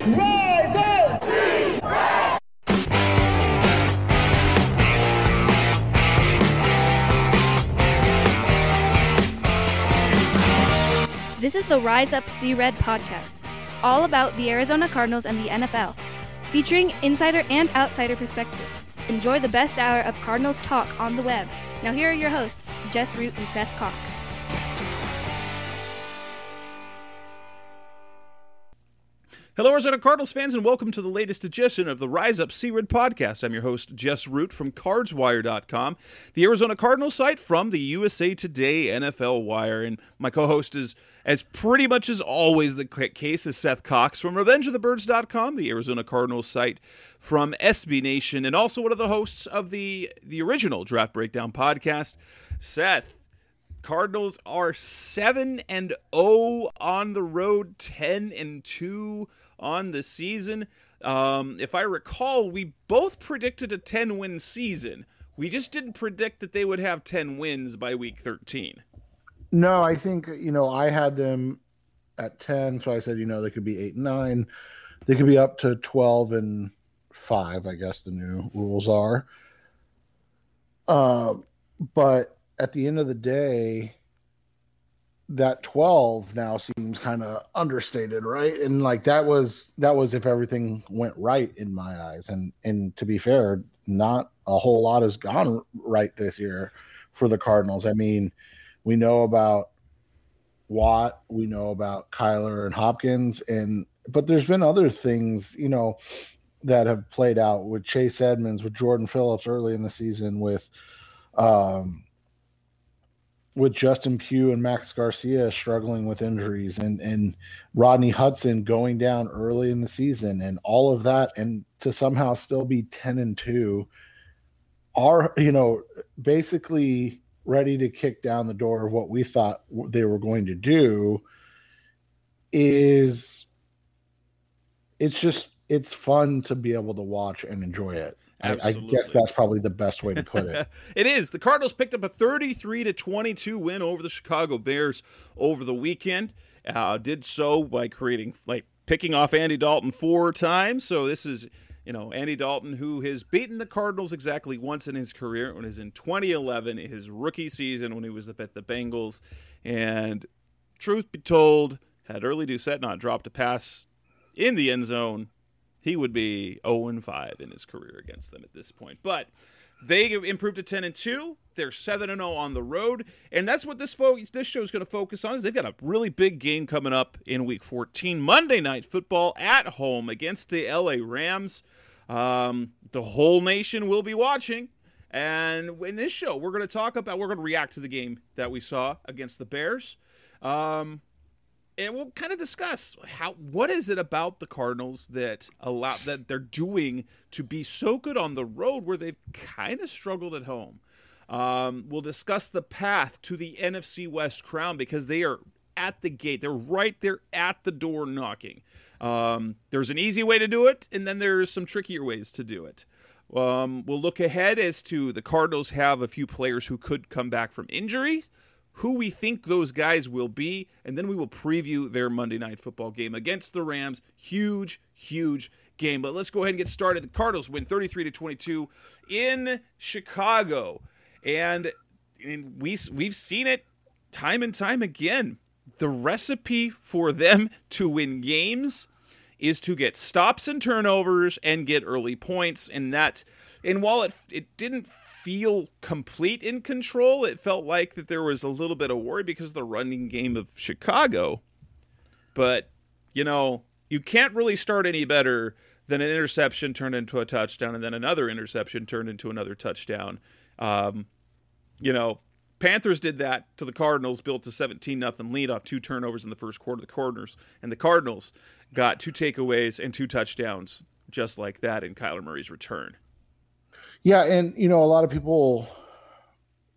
Rise up! This is the Rise Up See Red podcast, all about the Arizona Cardinals and the NFL, featuring insider and outsider perspectives. Enjoy the best hour of Cardinals talk on the web. Now here are your hosts, Jess Root and Seth Cox. Hello, Arizona Cardinals fans, and welcome to the latest edition of the Rise Up See Red podcast. I'm your host, Jess Root from CardsWire.com, the Arizona Cardinals site from the USA Today NFL Wire. And my co-host is, as pretty much as always the case, is Seth Cox from RevengeOfTheBirds.com, the Arizona Cardinals site from SB Nation, and also one of the hosts of the original Draft Breakdown podcast. Seth, Cardinals are 7-0 on the road, 10-2 on the season. If I recall, we both predicted a 10-win season. We just didn't predict that they would have 10 wins by week 13. No, I think, I had them at 10, so I said, they could be 8-9. They could be up to 12-5, I guess the new rules are. But at the end of the day, that 12 now seems kind of understated, right? And that was if everything went right in my eyes. And to be fair, not a whole lot has gone right this year for the Cardinals. I mean, we know about Watt, we know about Kyler and Hopkins, but there's been other things, that have played out with Chase Edmonds, with Jordan Phillips early in the season, with Justin Pugh and Max Garcia struggling with injuries, and Rodney Hudson going down early in the season, and all of that, and to somehow still be 10-2 are, basically ready to kick down the door of what we thought they were going to do. It's fun to be able to watch and enjoy it. I guess that's probably the best way to put it. It is. The Cardinals picked up a 33-22 win over the Chicago Bears over the weekend. Did so by picking off Andy Dalton 4 times. So this is, Andy Dalton, who has beaten the Cardinals exactly once in his career. When it was in 2011, his rookie season, when he was at the Bengals. And truth be told, had Early Doucette not dropped a pass in the end zone, he would be 0-5 in his career against them at this point. But they improved to 10-2. They're 7-0 on the road. And that's what this show is going to focus on, is they've got a really big game coming up in Week 14. Monday Night Football at home against the LA Rams. The whole nation will be watching. And in this show, we're going to react to the game that we saw against the Bears. And we'll kind of discuss what is it about the Cardinals that they're doing to be so good on the road where they've kind of struggled at home. We'll discuss the path to the NFC West crown, because they are at the gate. They're right there at the door knocking. There's an easy way to do it, and then there's some trickier ways to do it. We'll look ahead as to the Cardinals have a few players who could come back from injuries, who we think those guys will be, and then we will preview their Monday Night Football game against the Rams. Huge, huge game. But let's go ahead and get started. The Cardinals win 33-22 in Chicago. And we've seen it time and time again. The recipe for them to win games is to get stops and turnovers and get early points. And while it didn't feel complete in control, it felt like that there was a little bit of worry because of the running game of Chicago. But, you can't really start any better than an interception turned into a touchdown, and then another interception turned into another touchdown. Panthers did that to the Cardinals, built a 17-0 lead off 2 turnovers in the first quarter of the Cardinals got 2 takeaways and 2 touchdowns just like that in Kyler Murray's return. Yeah, and a lot of people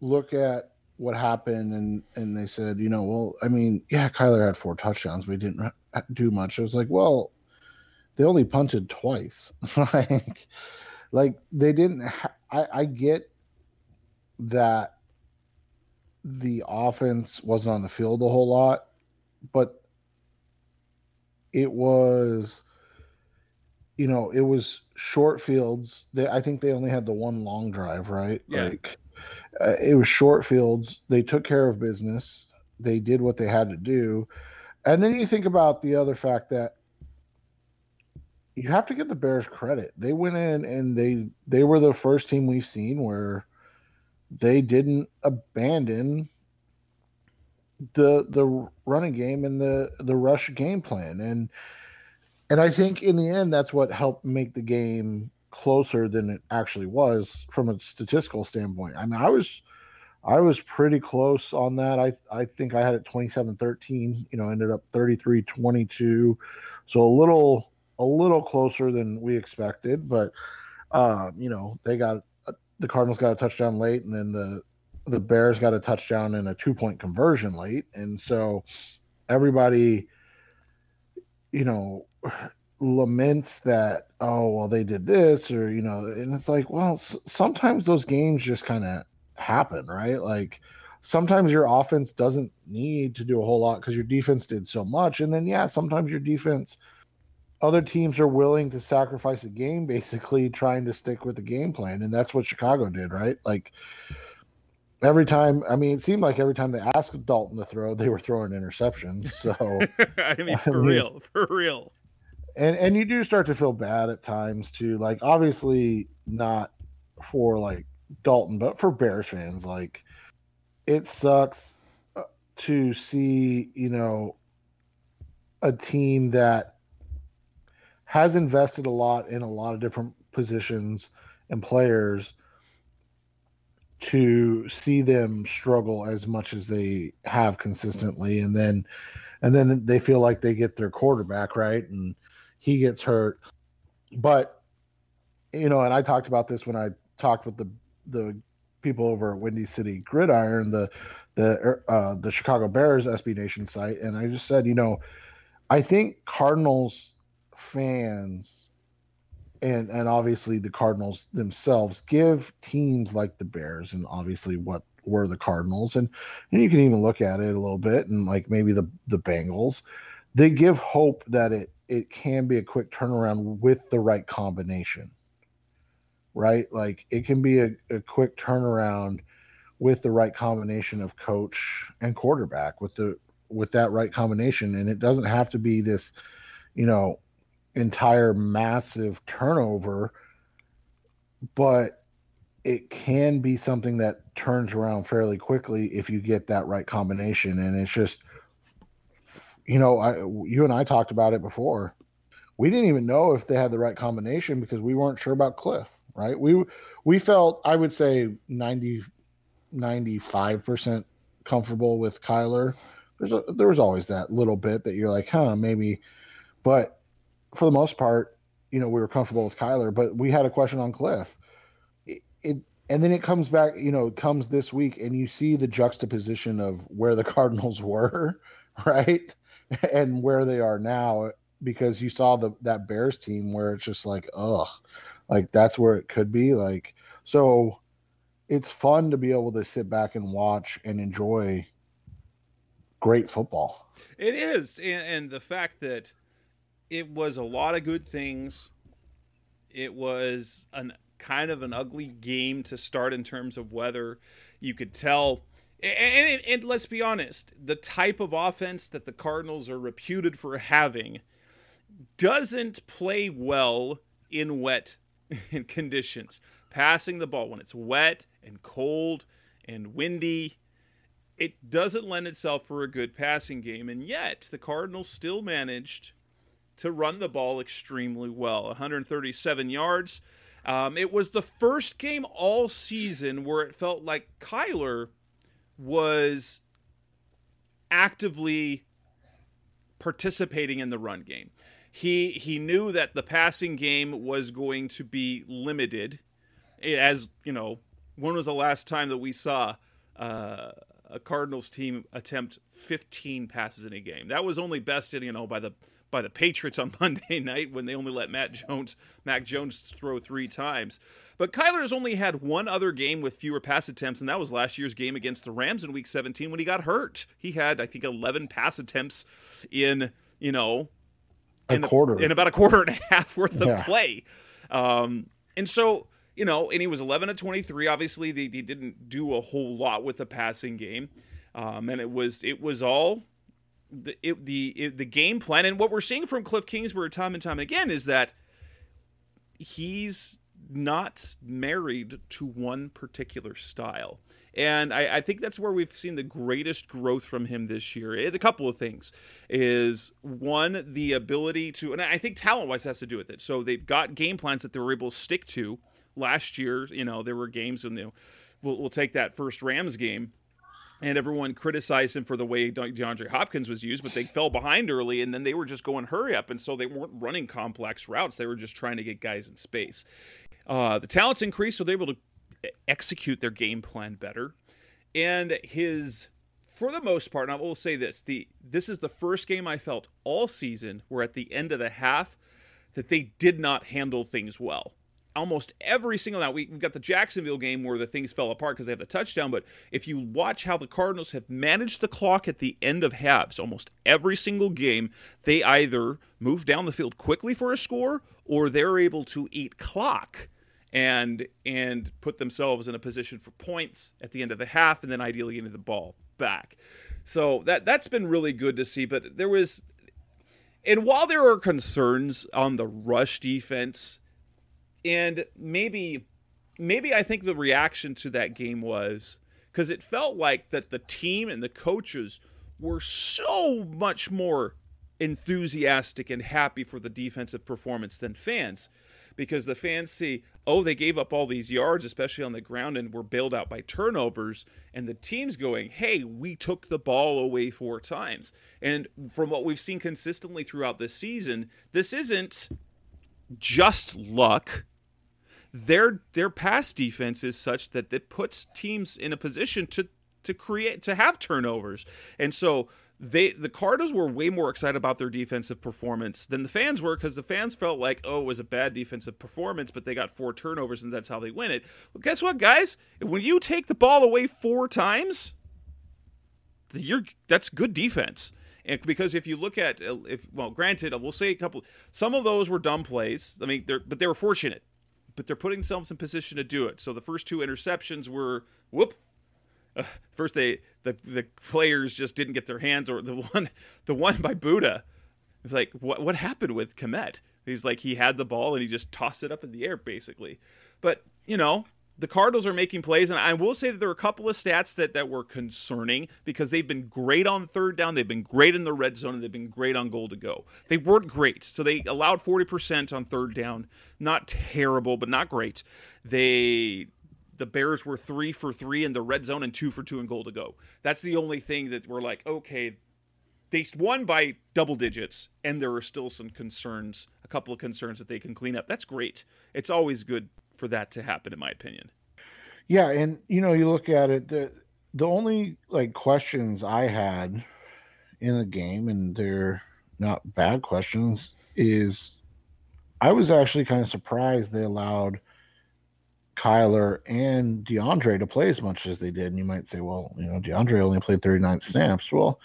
look at what happened and they said, Kyler had 4 touchdowns, but he didn't do much. I was like, well, they only punted twice. like they didn't. I get that the offense wasn't on the field a whole lot, but it was it was short fields. I think they only had the one long drive, right? Yeah. Like it was short fields. They took care of business. They did what they had to do. And then you think about the other fact that you have to give the Bears credit. They went in and they were the first team we've seen where they didn't abandon the running game and the rush game plan. And I think in the end that's what helped make the game closer than it actually was from a statistical standpoint. I mean, I was pretty close on that. I think I had it 27-13, ended up 33-22. So a little closer than we expected, but the Cardinals got a touchdown late, and then the Bears got a touchdown and a 2-point conversion late. And so everybody, laments that, oh, well, they did this, or, and it's like, well, sometimes those games just kind of happen, right? Like sometimes your offense doesn't need to do a whole lot because your defense did so much. And then, sometimes your defense, other teams are willing to sacrifice a game, basically trying to stick with the game plan. And that's what Chicago did, right? Like every time, it seemed like every time they asked Dalton to throw, they were throwing interceptions. So, for real. And you do start to feel bad at times too. Like obviously not for like Dalton, but for Bears fans, like it sucks to see, a team that has invested a lot in a lot of different positions and players to see them struggle as much as they have consistently. And then they feel like they get their quarterback right and he gets hurt. But, and I talked about this when I talked with the people over at Windy City Gridiron, the Chicago Bears SB Nation site. And I just said, I think Cardinals fans and obviously the Cardinals themselves give teams like the Bears and obviously what were the Cardinals and you can even look at it a little bit and like maybe the Bengals, they give hope that it can be a quick turnaround with the right combination, right? Like it can be a quick turnaround with the right combination of coach and quarterback with that right combination. And it doesn't have to be this, entire massive turnover, but it can be something that turns around fairly quickly if you get that right combination. And it's just, you and I talked about it before. We didn't even know if they had the right combination because we weren't sure about Cliff, right? We felt, I would say 95% comfortable with Kyler. There was always that little bit that you're like, maybe, but for the most part, we were comfortable with Kyler, but we had a question on Cliff. And then it comes back, comes this week and you see the juxtaposition of where the Cardinals were, right? And where they are now, because you saw that Bears team where it's just like, like that's where it could be. Like, so it's fun to be able to sit back and watch and enjoy great football. It is. And the fact that it was a lot of good things. It was kind of an ugly game to start in terms of weather. You could tell, and let's be honest, the type of offense that the Cardinals are reputed for having doesn't play well in wet conditions. Passing the ball when it's wet and cold and windy, it doesn't lend itself for a good passing game. And yet the Cardinals still managed to run the ball extremely well. 137 yards. It was the first game all season where it felt like Kyler was actively participating in the run game. He knew that the passing game was going to be limited. As when was the last time that we saw a Cardinals team attempt 15 passes in a game? That was only bested, by the Patriots on Monday night when they only let Mac Jones throw 3 times. But Kyler has only had one other game with fewer pass attempts, and that was last year's game against the Rams in Week 17 when he got hurt. He had, I think, 11 pass attempts in, in about a quarter and a half worth of play. And so, and he was 11 of 23. Obviously, they didn't do a whole lot with the passing game. And it was all the game plan. And what we're seeing from Cliff Kingsbury time and time again is that he's not married to one particular style. And I think that's where we've seen the greatest growth from him this year. A couple of things is, one, the ability to, and I think talent-wise has to do with it. So they've got game plans that they were able to stick to. Last year, there were games when we'll take that first Rams game, and everyone criticized him for the way DeAndre Hopkins was used, but they fell behind early, and then they were just going hurry up, and so they weren't running complex routes. They were just trying to get guys in space. The talent's increased, so they're able to execute their game plan better. And for the most part, and I will say this, this is the first game I felt all season where at the end of the half that they did not handle things well. Almost every single night, we've got the Jacksonville game where the things fell apart because they have the touchdown, but if you watch how the Cardinals have managed the clock at the end of halves, almost every single game, they either move down the field quickly for a score or they're able to eat clock and put themselves in a position for points at the end of the half, and then ideally getting the ball back. So that's been really good to see. But and while there are concerns on the rush defense, and maybe I think the reaction to that game was because it felt like that the team and the coaches were so much more enthusiastic and happy for the defensive performance than fans. Because the fans see, they gave up all these yards, especially on the ground, and were bailed out by turnovers. And the team's going, hey, we took the ball away 4 times. And from what we've seen consistently throughout this season, this isn't just luck. Their pass defense is such that it puts teams in a position to have turnovers. And so the Cardinals were way more excited about their defensive performance than the fans were, because the fans felt like, it was a bad defensive performance, but they got 4 turnovers and that's how they win it. Well, guess what, guys? When you take the ball away 4 times, that's good defense. And because if you look at, granted, we'll say some of those were dumb plays. I mean, but they were fortunate, but they're putting themselves in position to do it. So the first 2 interceptions were, first the players just didn't get their hands, or the one by Buddha. It's like, what happened with Komet? He's like, he had the ball and he just tossed it up in the air basically. But the Cardinals are making plays, and I will say that there are a couple of stats that were concerning, because they've been great on third down, they've been great in the red zone, and they've been great on goal to go. They weren't great, so they allowed 40% on third down. Not terrible, but not great. The Bears were 3 for 3 in the red zone and 2 for 2 in goal to go. That's the only thing that we're like, okay, they won by double digits, and there are still some concerns, a couple of concerns that they can clean up. That's great. It's always good for that to happen, in my opinion. Yeah, and you look at it, the only questions I had in the game, and they're not bad questions, is I was actually kind of surprised they allowed Kyler and DeAndre to play as much as they did. And you might say, DeAndre only played 39 snaps. Well,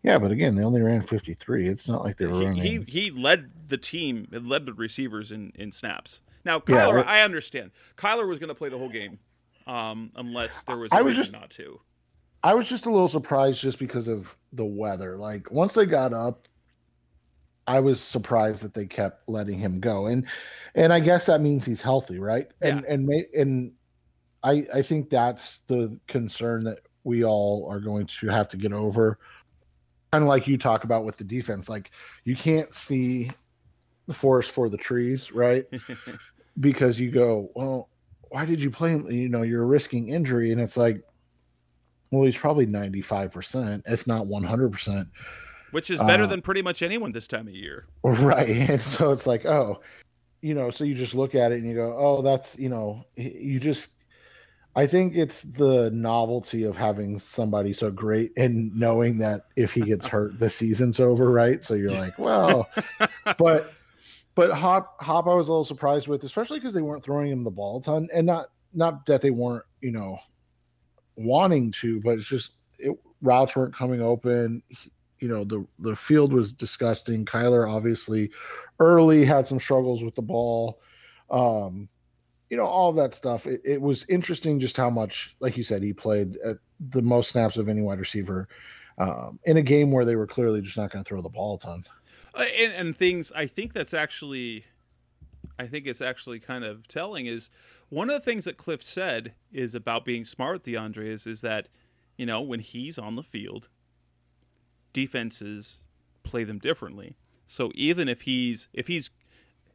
yeah, but again, they only ran 53. It's not like they were running. He led the team, led the receivers in snaps. Now, Kyler, I understand. Kyler was going to play the whole game, unless there was a reason not to. I was just a little surprised just because of the weather. Once they got up, I was surprised that they kept letting him go. And I guess that means he's healthy, right? Yeah. And I think that's the concern that we all are going to have to get over. Kind of like you talk about with the defense. You can't see the forest for the trees, right? Because you go, well, why did you play him? You're risking injury. And it's like, well, he's probably 95%, if not 100%. Which is better than pretty much anyone this time of year. Right. And so it's like, so you just look at it and you go, that's, I think it's the novelty of having somebody so great and knowing that if he gets hurt, the season's over, right? So you're like, well, but Hop I was a little surprised with, especially because they weren't throwing him the ball a ton, and not that they weren't, wanting to, but it's just routes weren't coming open. the field was disgusting. Kyler obviously early had some struggles with the ball. All of that stuff. It was interesting just how much, like you said, he played at the most snaps of any wide receiver in a game where they were clearly just not going to throw the ball a ton. And things, I think it's actually kind of telling is one of the things that Cliff said is about being smart, DeAndre, is that, when he's on the field, defenses play them differently. So even if he's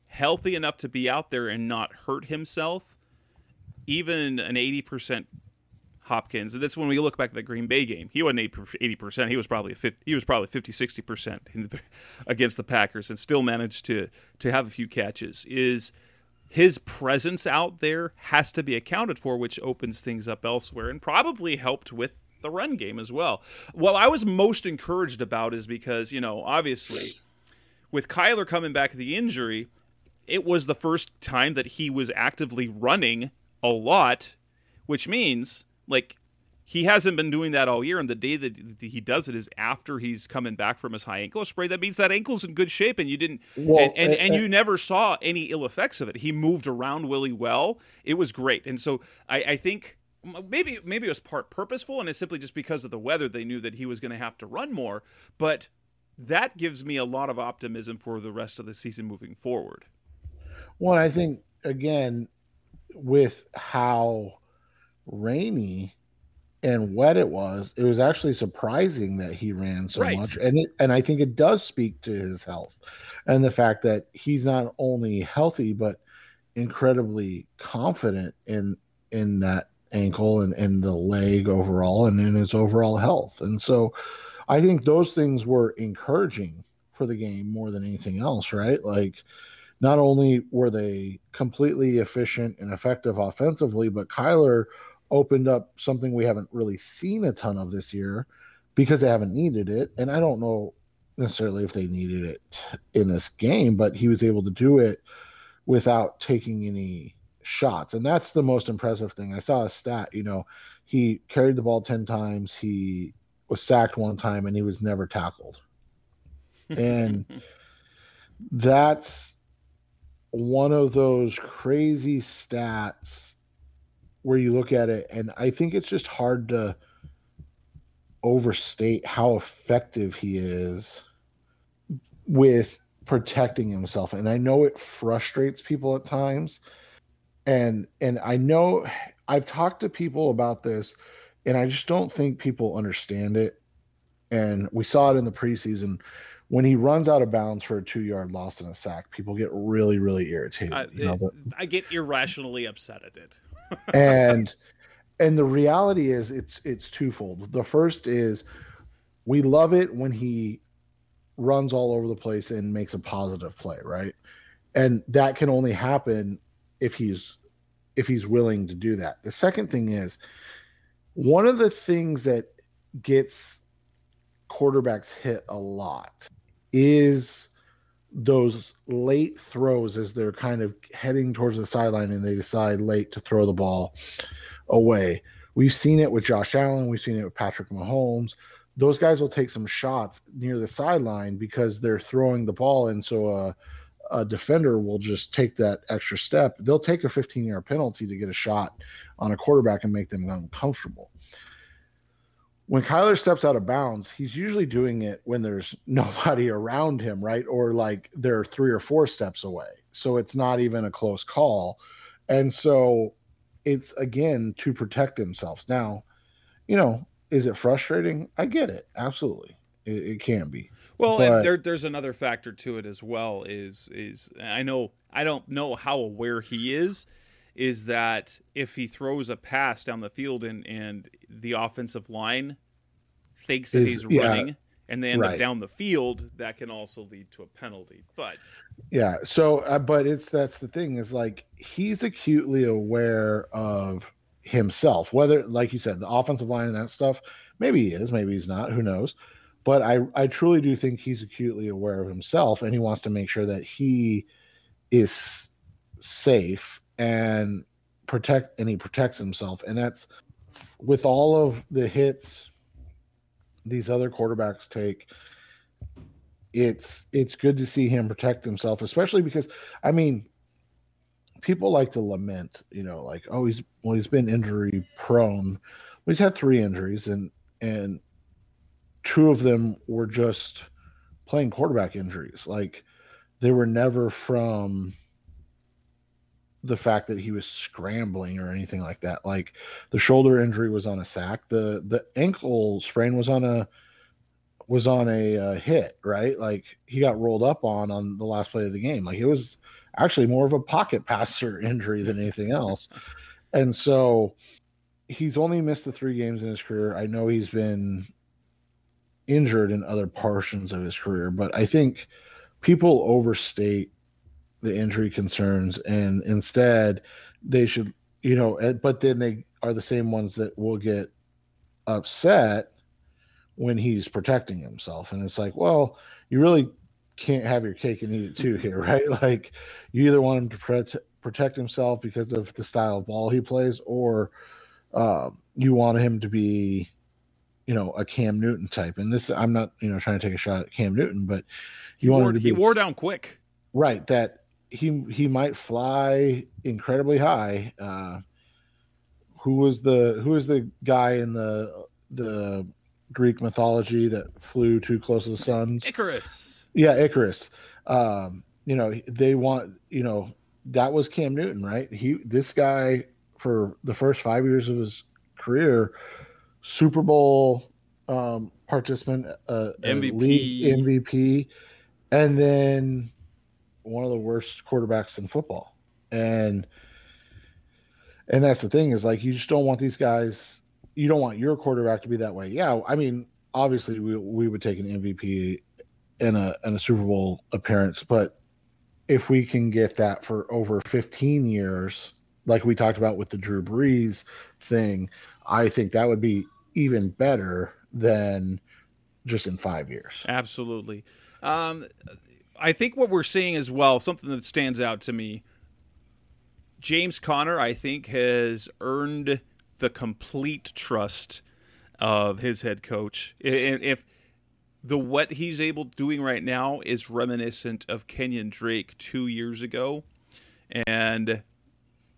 healthy enough to be out there and not hurt himself, even an 80% Hopkins, and that's when we look back at the Green Bay game. He wasn't 80%. He was probably 50-60% against the Packers, and still managed to have a few catches. Is his presence out there has to be accounted for, which opens things up elsewhere, and probably helped with the run game as well. What I was most encouraged about is because, obviously, with Kyler coming back the injury, it was the first time that he was actively running a lot, which means, he hasn't been doing that all year, and the day that he does it is after he's coming back from his high ankle sprain. That means that ankle's in good shape, and you didn't, and you never saw any ill effects of it. He moved around really well. It was great, and so I think maybe it was part purposeful, and it's simply just because of the weather. They knew that he was going to have to run more, but that gives me a lot of optimism for the rest of the season moving forward. Well, I think, again, with how rainy and wet it was actually surprising that he ran so much. And I think it does speak to his health and the fact that he's not only healthy, but incredibly confident in that ankle and the leg overall and in his overall health. And so I think those things were encouraging for the game more than anything else, right? Not only were they completely efficient and effective offensively, but Kyler opened up something we haven't really seen a ton of this year because they haven't needed it. And I don't know necessarily if they needed it in this game, but he was able to do it without taking any shots. And that's the most impressive thing. I saw a stat, he carried the ball 10 times. He was sacked one time and he was never tackled. And that's one of those crazy stats where you look at it, and I think it's just hard to overstate how effective he is with protecting himself. And I know it frustrates people at times. And I know I've talked to people about this, and I just don't think people understand it. And we saw it in the preseason. When he runs out of bounds for a 2-yard loss and a sack, people get really, really irritated. I get irrationally upset at it. and the reality is it's twofold. The first is we love it when he runs all over the place and makes a positive play, right? And that can only happen if he's willing to do that. The second thing is, one of the things that gets quarterbacks hit a lot is those late throws as they're kind of heading towards the sideline and they decide late to throw the ball away. We've seen it with Josh Allen. We've seen it with Patrick Mahomes. Those guys will take some shots near the sideline because they're throwing the ball, and so a defender will just take that extra step. They'll take a 15-yard penalty to get a shot on a quarterback and make them uncomfortable. When Kyler steps out of bounds, he's usually doing it when there's nobody around him, right? Or they're 3 or 4 steps away. So it's not even a close call. And so it's, again, to protect themselves. Now, is it frustrating? I get it. Absolutely. It can be. Well, but, and there's another factor to it as well is I don't know how aware he is that if he throws a pass down the field and the offensive line thinks that he's running and they end up down the field, that can also lead to a penalty. But yeah, so but that's the thing is he's acutely aware of himself, whether, like you said, the offensive line and that stuff, maybe he is, maybe he's not, who knows. But I truly do think he's acutely aware of himself, and he wants to make sure that he is safe and he protects himself. And that's with all of the hits these other quarterbacks take it's good to see him protect himself, especially because, I mean, people like to lament, like, oh, he's been injury prone. Well, he's had 3 injuries, and 2 of them were just playing quarterback injuries. Like, they were never from the fact that he was scrambling or anything like that. Like, the shoulder injury was on a sack. The ankle sprain was on a hit, right? Like, he got rolled up on the last play of the game. Like, it was actually more of a pocket passer injury than anything else. And so he's only missed the 3 games in his career. I know he's been injured in other portions of his career, but I think people overstate the injury concerns, and instead they should, but then they are the same ones that will get upset when he's protecting himself. And it's like, well, you really can't have your cake and eat it too here, right? Like, you either want him to protect himself because of the style of ball he plays, or you want him to be, a Cam Newton type. And this, I'm not, trying to take a shot at Cam Newton, but he wore down quick, right? That he might fly incredibly high. Who was the guy in the Greek mythology that flew too close to the sun? Icarus. Yeah, Icarus. They want, that was Cam Newton, right? This guy, for the first 5 years of his career, Super Bowl participant, league MVP, and then one of the worst quarterbacks in football. And that's the thing, is like, you just don't want these guys. You don't want your quarterback to be that way. Yeah, I mean, obviously we would take an MVP in a Super Bowl appearance, but if we can get that for over 15 years, like we talked about with the Drew Brees thing, I think that would be even better than just in 5 years. Absolutely. I think what we're seeing as well, something that stands out to me, James Conner, I think, has earned the complete trust of his head coach. If what he's doing right now is reminiscent of Kenyon Drake 2 years ago, and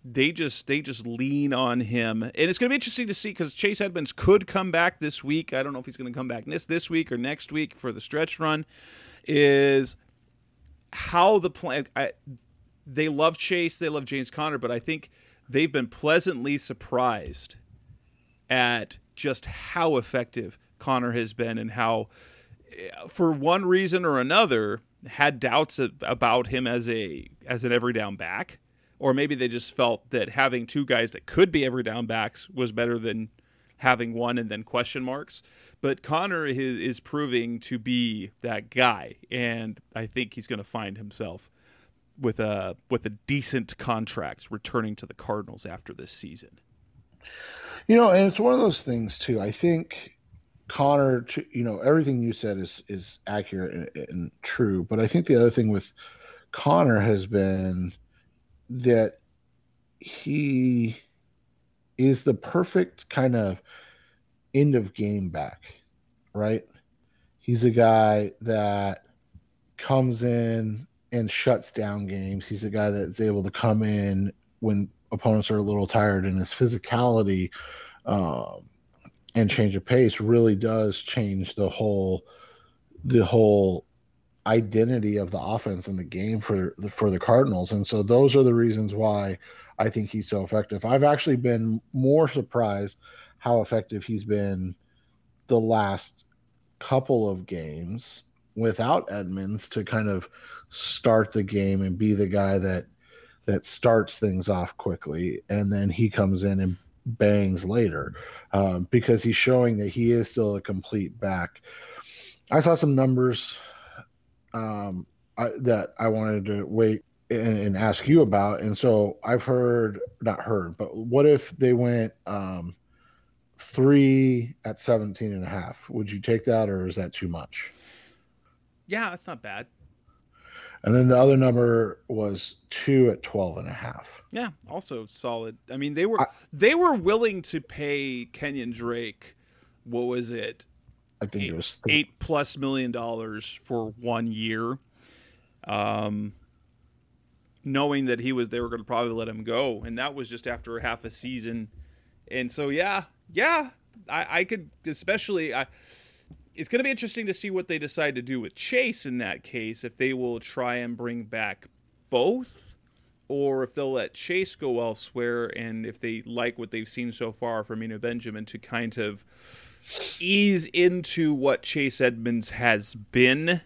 they just lean on him. And it's going to be interesting to see, because Chase Edmonds could come back this week. I don't know if he's going to come back this week or next week for the stretch run. Is how the plan. They love Chase, they love James Conner, but I think they've been pleasantly surprised at just how effective Conner has been, and how, for one reason or another, had doubts about him as an every down back. Or maybe they just felt that having 2 guys that could be every down backs was better than having one and then question marks. But Conner is proving to be that guy, and I think he's going to find himself with a decent contract returning to the Cardinals after this season. And it's one of those things too. I think Conner, everything you said is accurate and true. But I think the other thing with Conner has been that he is the perfect kind of end of game back, right? He's a guy that comes in and shuts down games. He's a guy that's able to come in when opponents are a little tired, and his physicality and change of pace really does change the whole identity of the offense and the game for the Cardinals. And so those are the reasons why I think he's so effective. I've actually been more surprised how effective he's been the last couple of games without Edmonds to kind of start the game and be the guy that starts things off quickly, and then he comes in and bangs later, because he's showing that he is still a complete back. I saw some numbers that I wanted to wait and ask you about. And so I've not heard, but what if they went 3 at 17.5? Would you take that, or is that too much? Yeah, that's not bad. And then the other number was 2 at 12.5. Yeah, also solid. I mean, they were willing to pay Kenyon Drake, what was it, I think it was $8+ million for 1 year. Knowing that they were going to probably let him go, and that was just after half a season. And so, I could, especially, it's going to be interesting to see what they decide to do with Chase in that case, if they will try and bring back both, or if they'll let Chase go elsewhere, and if they like what they've seen so far from Benjamin to kind of ease into what Chase Edmonds has been.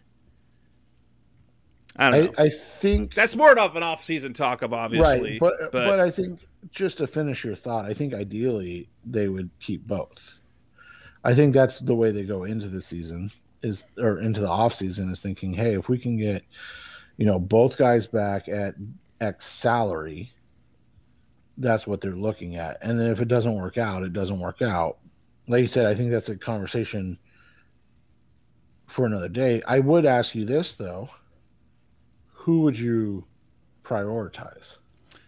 I don't know. I think that's more of an off-season talk of, obviously. Right, but I think, just to finish your thought, I think ideally they would keep both. I think that's the way they go into the season or into the off-season, is thinking, hey, if we can get, both guys back at X salary, that's what they're looking at. And then if it doesn't work out, it doesn't work out. Like you said, I think that's a conversation for another day. I would ask you this, though. Who would you prioritize?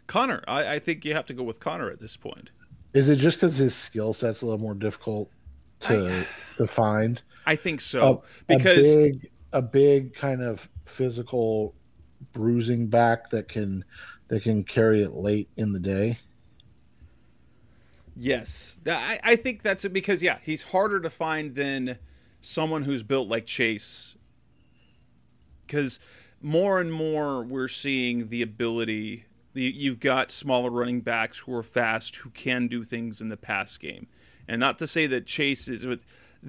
Connor. I think you have to go with Connor at this point. Is it just because his skill set's a little more difficult to find? I think so. Because a big kind of physical bruising back that can carry it late in the day. Yes. I think that's it, because, he's harder to find than someone who's built like Chase. Because more and more we're seeing the ability, you've got smaller running backs who are fast, who can do things in the pass game. And not to say that Chase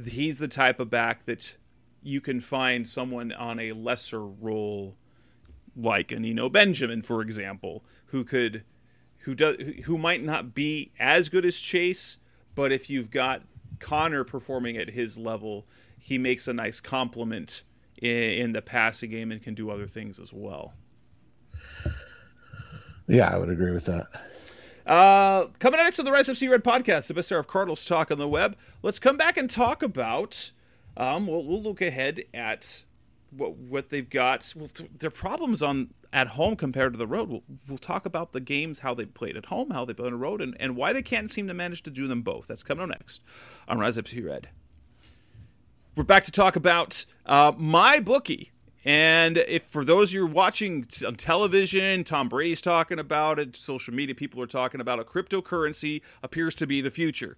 he's the type of back that you can find someone on a lesser role, like an Benjamin, for example, who might not be as good as Chase, but if you've got Connor performing at his level, he makes a nice complement in the passing game and can do other things as well. Yeah, I would agree with that. Coming up next on the Rise FC Red podcast, the best hour of Cardinals talk on the web. Let's come back and talk about, we'll look ahead at what they've got, their problems at home compared to the road. We'll talk about the games, how they played at home, how they played on the road, and why they can't seem to manage to do them both. That's coming up next on Rise FC Red. We're back to talk about my bookie. And if for those of you watching on television, Tom Brady's talking about it, social media people are talking about it, cryptocurrency appears to be the future.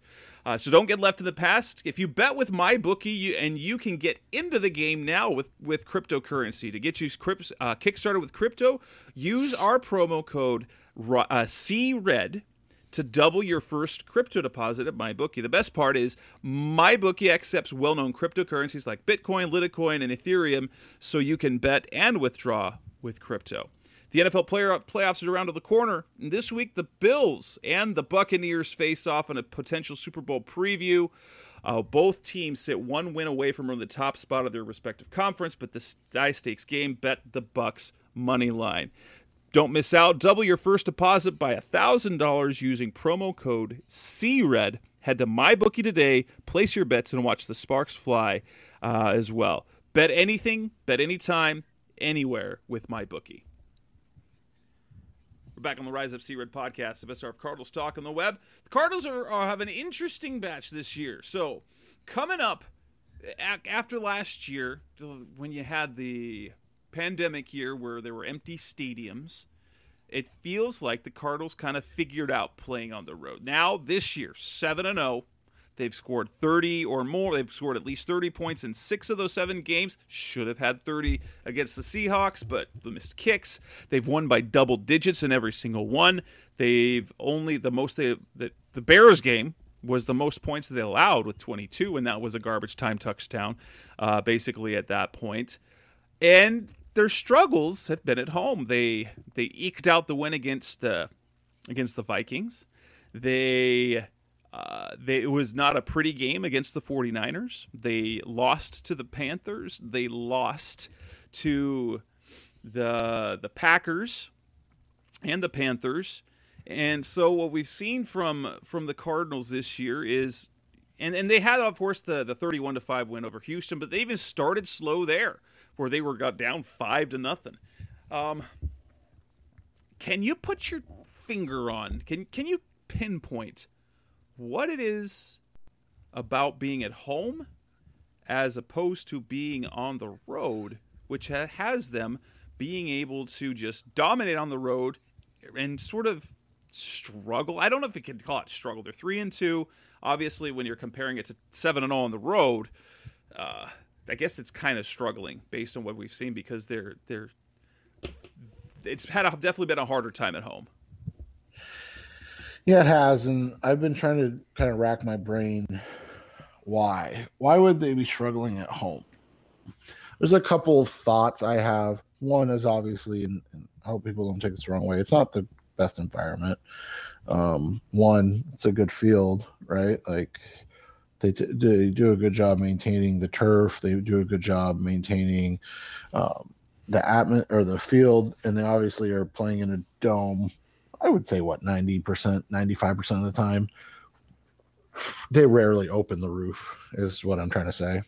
So don't get left in the past. If you bet with my bookie, you can get into the game now with cryptocurrency. To get you kickstarted with crypto, use our promo code CRED to double your first crypto deposit at MyBookie. The best part is MyBookie accepts well-known cryptocurrencies like Bitcoin, Litecoin, and Ethereum, so you can bet and withdraw with crypto. The NFL playoffs are around the corner, and this week the Bills and the Buccaneers face off in a potential Super Bowl preview. Both teams sit one win away from the top spot of their respective conference, but the high-stakes game, bet the Bucs money line. Don't miss out. Double your first deposit by $1,000 using promo code CRED. Head to MyBookie today, place your bets, and watch the sparks fly as well. Bet anything, bet anytime, anywhere with MyBookie. We're back on the Rise Up C-Red podcast, the best hour of Cardinals talk on the web. The Cardinals have an interesting batch this year. So coming up after last year, when you had the pandemic year where there were empty stadiums, it feels like the Cardinals kind of figured out playing on the road. Now this year, 7-0, they've scored 30 or more. They've scored at least 30 points in 6 of those 7 games. Should have had 30 against the Seahawks, but they missed kicks. They've won by double digits in every single one. They've only the Bears game was the most points that they allowed with 22, and that was a garbage time touchdown, basically at that point. And their struggles have been at home. They eked out the win against the Vikings. It was not a pretty game against the 49ers. They lost to the Panthers. They lost to the Packers and the Panthers. And so what we've seen from the Cardinals this year is, and they had, of course, the 31-5 win over Houston, but they even started slow there, where they got down 5-0. Can you put your finger on? Can you pinpoint what it is about being at home as opposed to being on the road, which has them being able to just dominate on the road and sort of struggle. I don't know if you can call it struggle. They're 3-2. Obviously, when you're comparing it to 7-0 on the road, I guess it's kind of struggling based on what we've seen because it's definitely been a harder time at home. Yeah, it has, and I've been trying to kind of rack my brain. Why would they be struggling at home? There's a couple of thoughts I have. One is obviously, and I hope people don't take this the wrong way, it's not the best environment. One, it's a good field, right? Like they do a good job maintaining the turf. They do a good job maintaining the the field, and they obviously are playing in a dome. I would say 90%, 95% of the time. They rarely open the roof, is what I'm trying to say.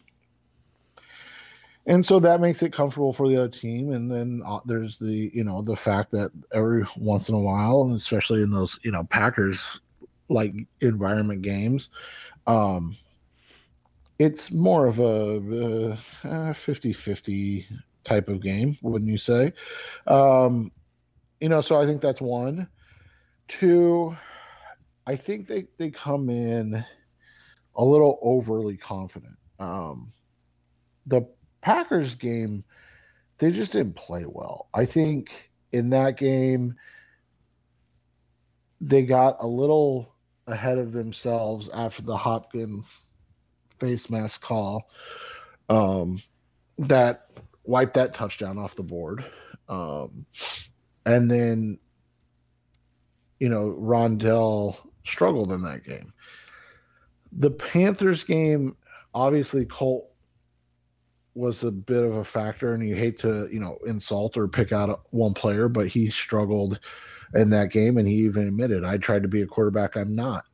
And so that makes it comfortable for the other team. And then there's the fact that every once in a while, and especially in those, Packers like environment games, it's more of a 50-50 type of game, wouldn't you say? So I think that's one. Two, I think they come in a little overly confident. The Packers game, they just didn't play well. I think in that game, they got a little ahead of themselves after the Hopkins face mask call that wiped that touchdown off the board. And then, Rondell struggled in that game. The Panthers game, obviously Colt was a bit of a factor, and you hate to, insult or pick out one player, but he struggled in that game, and he even admitted, I tried to be a quarterback, I'm not.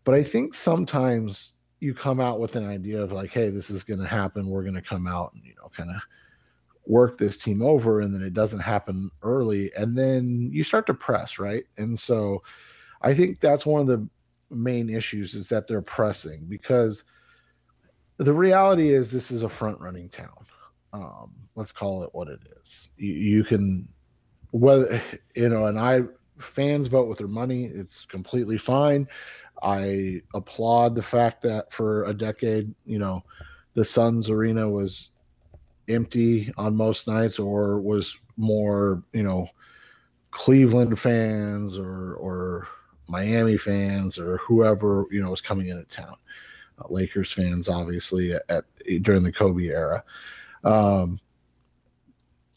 But I think sometimes you come out with an idea of like, hey, this is going to happen. We're going to come out and, kind of work this team over, and then it doesn't happen early, and then you start to press, right? And so I think that's one of the main issues is that they're pressing, because the reality is this is a front-running town. Let's call it what it is. You can, whether, fans vote with their money. It's completely fine. I applaud the fact that for a decade, the Suns arena was empty on most nights, or was more, Cleveland fans or Miami fans or whoever, was coming into town. Lakers fans, obviously, during the Kobe era. You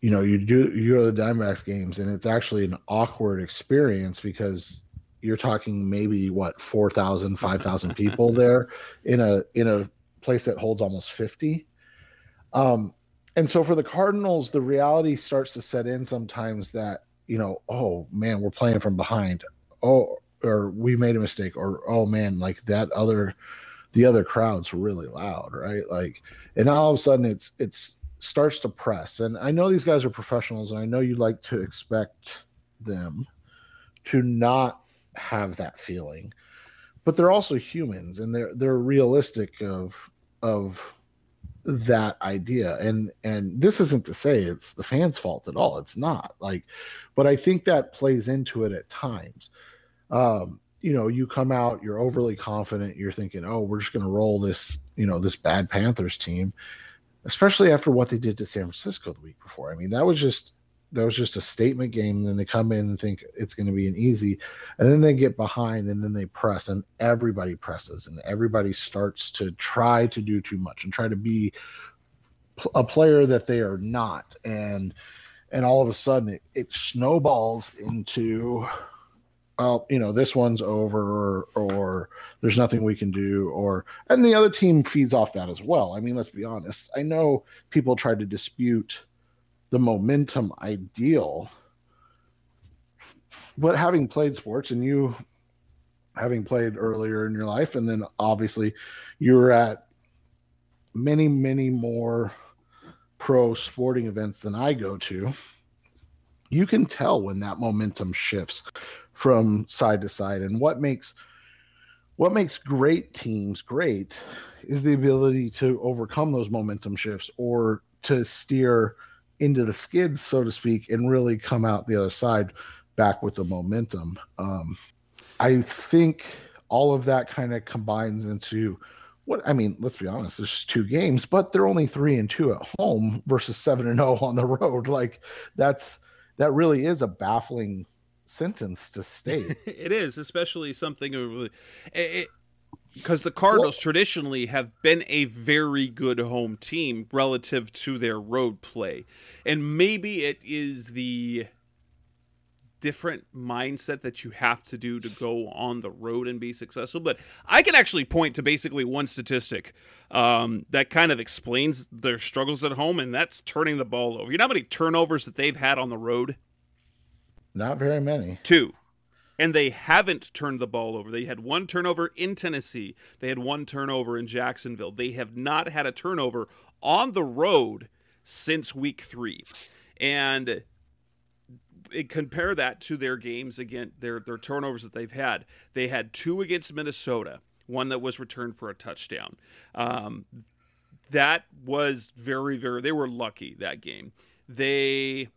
go to the Diamondbacks games, and it's actually an awkward experience because you're talking maybe 4,000, 5,000 people there in a place that holds almost 50. And so for the Cardinals, the reality starts to set in sometimes that, oh man, we're playing from behind. Oh, or we made a mistake, or, oh man, like the other crowd's really loud, right? Like, and all of a sudden it's starts to press. And I know these guys are professionals, and I know you like to expect them to not have that feeling, but they're also humans, and they're realistic of that idea. And this isn't to say it's the fans' fault at all. It's not, but I think that plays into it at times. You come out, you're overly confident, you're thinking, oh, we're just going to roll this, this bad Panthers team, especially after what they did to San Francisco the week before. I mean, that was just a statement game. And then they come in and think it's going to be an easy, and then they get behind, and then they press, and everybody presses, and everybody starts to try to do too much and try to be a player that they are not. And all of a sudden it snowballs into, this one's over, or there's nothing we can do, and the other team feeds off that as well. I mean, let's be honest. I know people try to dispute the momentum ideal, but having played sports, and you having played earlier in your life, and then obviously you're at many, many more pro sporting events than I go to, you can tell when that momentum shifts from side to side. And what makes what makes great teams great is the ability to overcome those momentum shifts or to steer into the skids, so to speak, and really come out the other side back with the momentum. I think all of that kind of combines into let's be honest, there's just 2 games, but they're only 3-2 at home versus 7-0 on the road. Like that really is a baffling sentence to state. It is, especially something because the Cardinals traditionally have been a very good home team relative to their road play. And maybe it is the different mindset that you have to do to go on the road and be successful. But I can actually point to basically one statistic that kind of explains their struggles at home, and that's turning the ball over. You know how many turnovers that they've had on the road? Not very many. 2. And they haven't turned the ball over. They had 1 turnover in Tennessee. They had 1 turnover in Jacksonville. They have not had a turnover on the road since week 3. And compare that to their games against their turnovers that they've had. They had 2 against Minnesota, 1 that was returned for a touchdown. That was very, very, they were lucky that game. They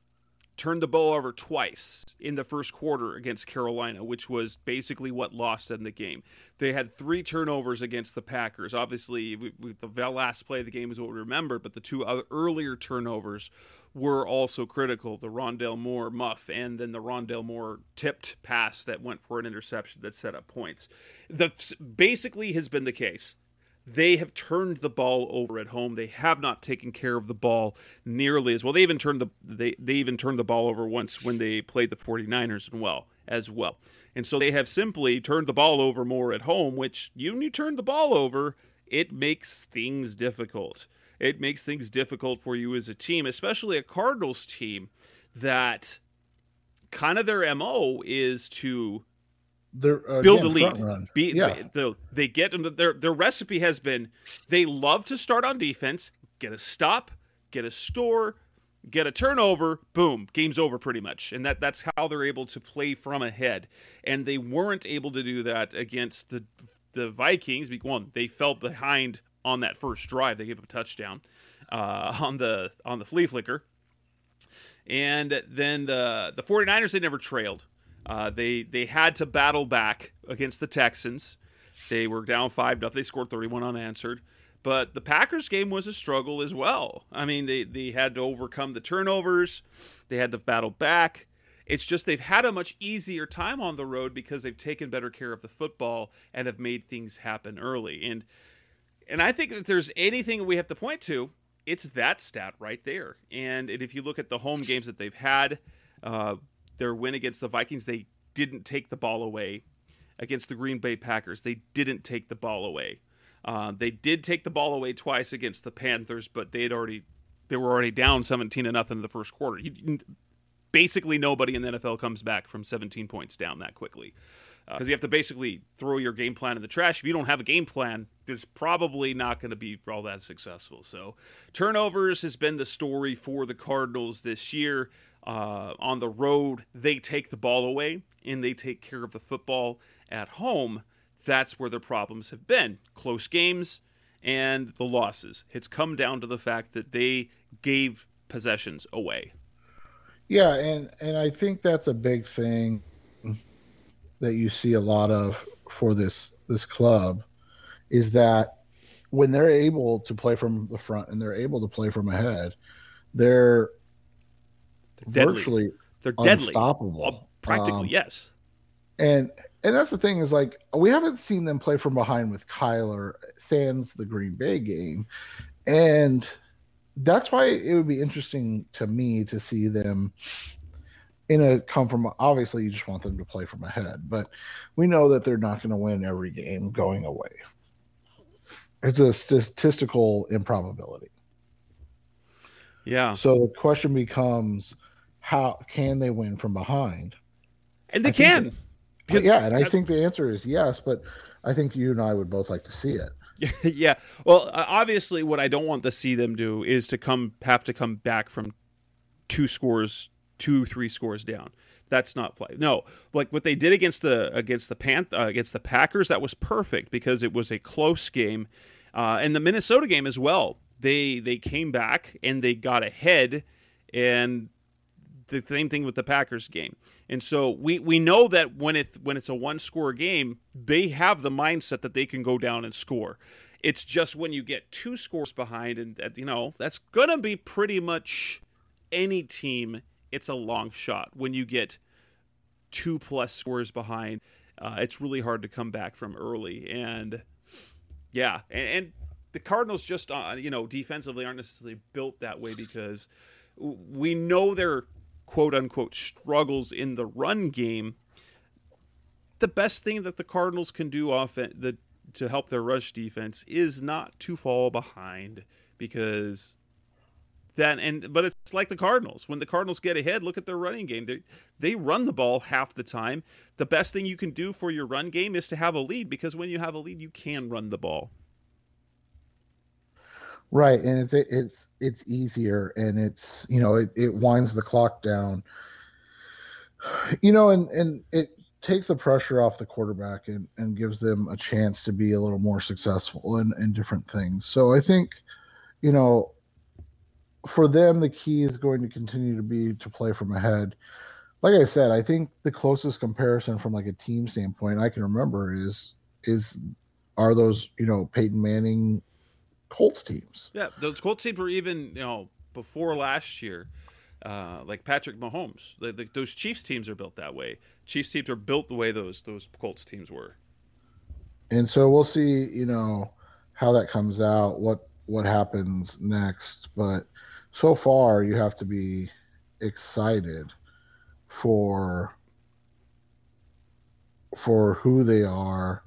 turned the ball over twice in the first quarter against Carolina, which was basically what lost them the game. They had 3 turnovers against the Packers. Obviously, the last play of the game is what we remember, but the 2 other earlier turnovers were also critical. The Rondale Moore muff and then the Rondale Moore tipped pass that went for an interception that set up points. Basically has been the case. They have turned the ball over at home. They have not taken care of the ball nearly as well. They even turned the ball over once when they played the 49ers as well. And so they have simply turned the ball over more at home, which when you turn the ball over, it makes things difficult. It makes things difficult for you as a team, especially a Cardinals team that kind of their MO is to build a lead. They get their recipe has been they love to start on defense, get a stop, get a score, get a turnover, boom, game's over pretty much. And that's how they're able to play from ahead. And they weren't able to do that against the Vikings. One, they fell behind on that first drive. They gave up a touchdown on the flea flicker. And then the 49ers, they never trailed. They had to battle back against the Texans. They were down 5-0. They scored 31 unanswered. But the Packers game was a struggle as well. I mean, they had to overcome the turnovers. They had to battle back. It's just they've had a much easier time on the road because they've taken better care of the football and have made things happen early. And I think that there's anything we have to point to, it's that stat right there. And if you look at the home games that they've had, their win against the Vikings, they didn't take the ball away. Against the Green Bay Packers, they didn't take the ball away. They did take the ball away twice against the Panthers, but they were already down 17-0 in the first quarter. Basically, nobody in the NFL comes back from 17 points down that quickly. Because you have to basically throw your game plan in the trash. If you don't have a game plan, there's probably not going to be all that successful. So turnovers has been the story for the Cardinals this year. On the road, they take the ball away, and they take care of the football at home. That's where their problems have been. Close games and the losses. It's come down to the fact that they gave possessions away. Yeah, and I think that's a big thing that you see a lot of for this club is that when they're able to play from the front and they're able to play from ahead, they're virtually unstoppable. Practically, yes. And that's the thing is, like, we haven't seen them play from behind with Kyler sans the Green Bay game. And that's why it would be interesting to me to see them come from, obviously you just want them to play from ahead, but we know that they're not going to win every game going away. It's a statistical improbability. Yeah. So the question becomes, how can they win from behind? And they can. And I think the answer is yes, but I think you and I would both like to see it. Yeah. Well, obviously what I don't want to see them do is have to come back from 2 scores 2-3 scores down. That's not play. No, like what they did against the Packers, that was perfect because it was a close game, and the Minnesota game as well. They came back and they got ahead, and the same thing with the Packers game. And so we know that when it's a one-score game, they have the mindset that they can go down and score. It's just when you get 2 scores behind, and that's gonna be pretty much any team. It's a long shot when you get 2+ scores behind. It's really hard to come back from early, and yeah, and the Cardinals just defensively aren't necessarily built that way because we know their quote unquote struggles in the run game. The best thing that the Cardinals can do to help their rush defense is not to fall behind, because but it's like the Cardinals. When the Cardinals get ahead, look at their running game. They run the ball half the time. The best thing you can do for your run game is to have a lead, because when you have a lead, you can run the ball. Right, and it's easier, and it's it winds the clock down. And it takes the pressure off the quarterback and gives them a chance to be a little more successful in different things. So I think, for them, the key is going to continue to be to play from ahead. Like I said, I think the closest comparison from like a team standpoint I can remember are those Peyton Manning Colts teams. Yeah, those Colts teams were even before last year, like Patrick Mahomes. Those Chiefs teams are built that way. Chiefs teams are built the way those Colts teams were. And so we'll see, how that comes out, what happens next, but so far you have to be excited for who they are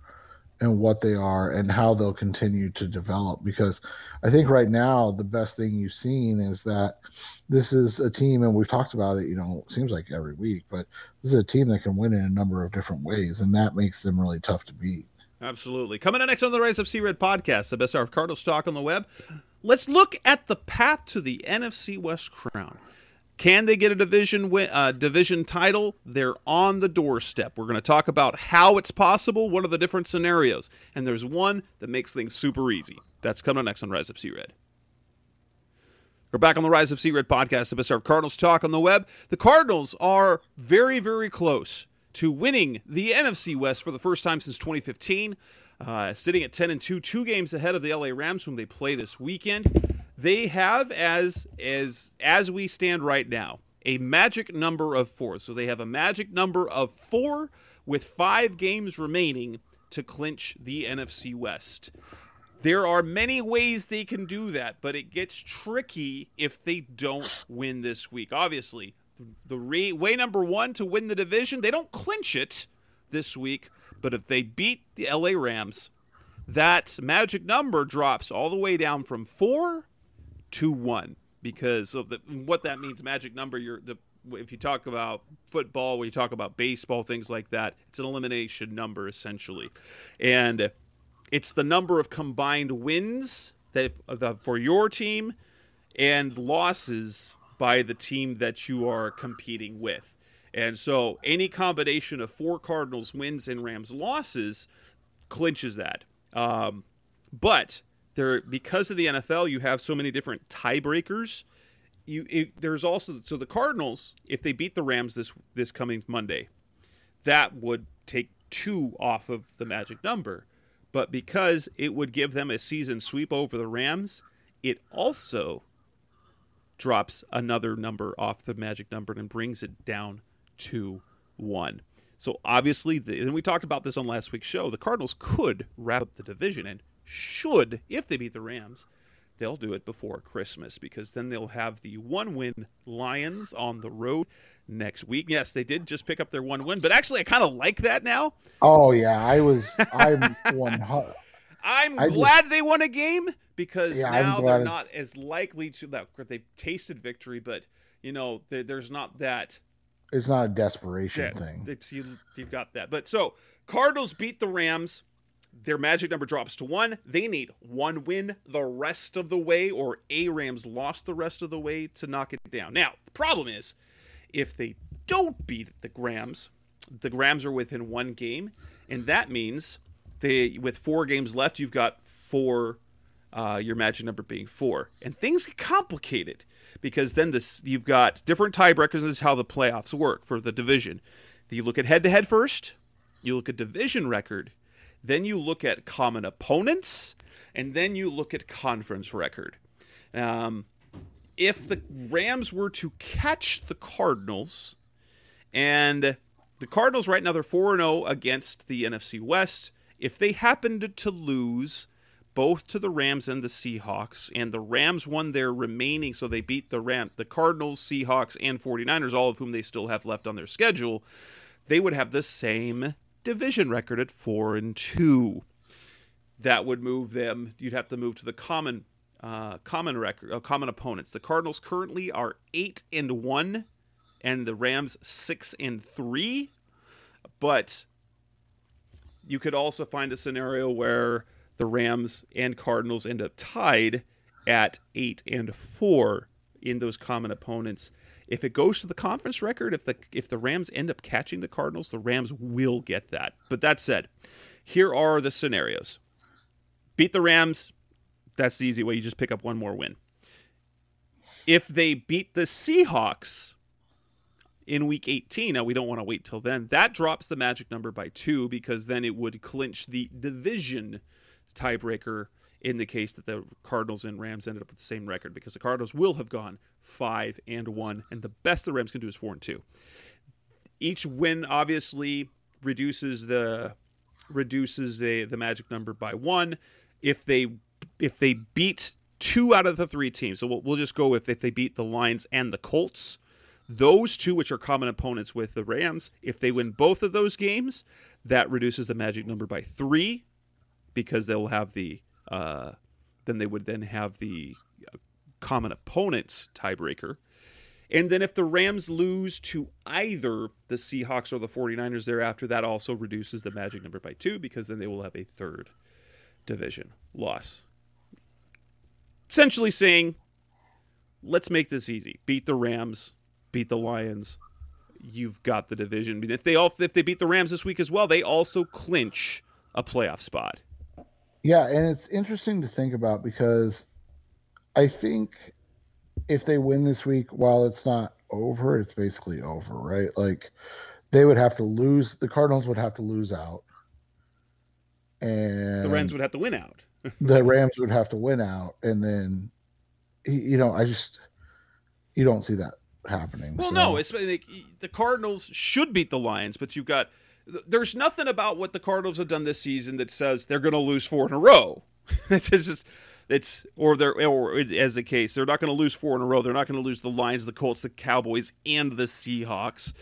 and what they are and how they'll continue to develop, because I think right now the best thing you've seen is that this is a team, and we've talked about it, it seems like every week, but this is a team that can win in a number of different ways, and that makes them really tough to beat. Absolutely. Coming up next on the Rise of C-Red podcast, the best hour of Cardinals talk on the web. Let's look at the path to the NFC West crown. Can they get a division title? They're on the doorstep. We're going to talk about how it's possible, what are the different scenarios, and there's one that makes things super easy. That's coming up next on Rise of C-Red. We're back on the Rise of C-Red podcast, the best hour of Cardinals talk on the web. The Cardinals are very, very close to winning the NFC West for the first time since 2015. Sitting at 10-2, 2 games ahead of the LA Rams, whom they play this weekend. They have, as we stand right now, a magic number of 4. So they have a magic number of 4 with 5 games remaining to clinch the NFC West. There are many ways they can do that, but it gets tricky if they don't win this week. Obviously, the way number 1 to win the division, they don't clinch it this week, but if they beat the LA Rams, that magic number drops all the way down from 4 to 1, because of what that means. Magic number, if you talk about football, when you talk about baseball, things like that, it's an elimination number essentially, and it's the number of combined wins for your team and losses by the team that you are competing with. And so any combination of 4 Cardinals wins and Rams losses clinches that. But because of the NFL, you have so many different tiebreakers. There's also, so the Cardinals, if they beat the Rams this coming Monday, that would take 2 off of the magic number. But because it would give them a season sweep over the Rams, it also drops another number off the magic number and brings it down to 1. So obviously, and we talked about this on last week's show, the Cardinals could wrap up the division, and should, if they beat the Rams, they'll do it before Christmas, because then they'll have the 1-win Lions on the road next week. Yes, they did just pick up their 1 win, but actually I kind of like that now. Oh yeah, I'm glad they won a game, because now they're not as likely to that. They've tasted victory, but there's not that. It's not a desperation thing. You've got that. But so Cardinals beat the Rams. Their magic number drops to 1. They need 1 win the rest of the way, or a Rams lost the rest of the way to knock it down. Now, the problem is If they don't beat the Rams are within one game, and that means with 4 games left, you've got 4, your magic number being 4. And things get complicated because then you've got different tiebreakers. This is how the playoffs work for the division. You look at head-to-head first, you look at division record, then you look at common opponents, and then you look at conference record. If the Rams were to catch the Cardinals, and the Cardinals right now, they're 4-0 against the NFC West. If they happened to lose both to the Rams and the Seahawks, and the Rams won their remaining, so they beat the Cardinals, Seahawks, and 49ers, all of whom they still have left on their schedule, they would have the same division record at 4-2. That would move them. You'd have to move to the common opponents. The Cardinals currently are 8-1, and the Rams 6-3. But you could also find a scenario where the Rams and Cardinals end up tied at 8-4 in those common opponents. If it goes to the conference record, if the Rams end up catching the Cardinals, the Rams will get that. But that said, here are the scenarios. Beat the Rams, that's the easy way. You just pick up one more win. If they beat the Seahawks in Week 18, now we don't want to wait till then, that drops the magic number by 2 because then it would clinch the division tiebreaker in the case that the Cardinals and Rams ended up with the same record, because the Cardinals will have gone 5-1, and the best the Rams can do is 4-2. Each win obviously reduces the magic number by 1. If they beat 2 out of the 3 teams, so we'll just go if they beat the Lions and the Colts, those 2, which are common opponents with the Rams, if they win both of those games, that reduces the magic number by 3, because they'll have then they would then have the common opponents tiebreaker. And then if the Rams lose to either the Seahawks or the 49ers thereafter, that also reduces the magic number by 2, because then they will have a third division loss. Essentially saying, let's make this easy. Beat the Rams, beat the Lions, you've got the division. I mean, if they beat the Rams this week as well, they also clinch a playoff spot. Yeah, and it's interesting to think about, because I think if they win this week, while it's not over, it's basically over, right? Like, they would have to lose. The Cardinals would have to lose out. And the Rams would have to win out. The Rams would have to win out. And then, you don't see that happening. Well, no, it's like the Cardinals should beat the Lions, but there's nothing about what the Cardinals have done this season that says they're going to lose 4 in a row. Or as the case, they're not going to lose 4 in a row. They're not going to lose the Lions, the Colts, the Cowboys, and the Seahawks.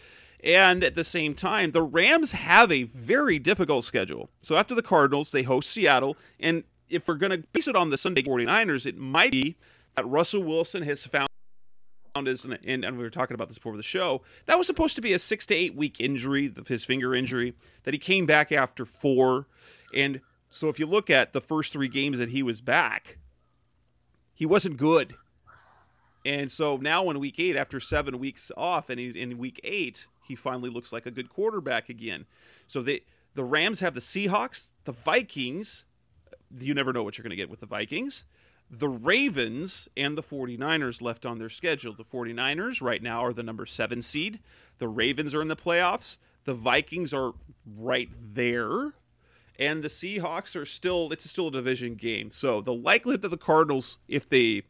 And at the same time, the Rams have a very difficult schedule. So after the Cardinals, they host Seattle. And if we're going to base it on the Sunday 49ers, it might be that Russell Wilson has found, and we were talking about this before the show, that was supposed to be a 6 to 8 week injury, his finger injury, that he came back after 4. And so if you look at the first 3 games that he was back, he wasn't good. And so now in week 8, after 7 weeks off, and in week 8, he finally looks like a good quarterback again. So the Rams have the Seahawks, the Vikings. You never know what you're going to get with the Vikings. The Ravens and the 49ers left on their schedule. The 49ers right now are the number 7 seed. The Ravens are in the playoffs. The Vikings are right there. And the Seahawks are still a division game. So the likelihood that the Cardinals, if they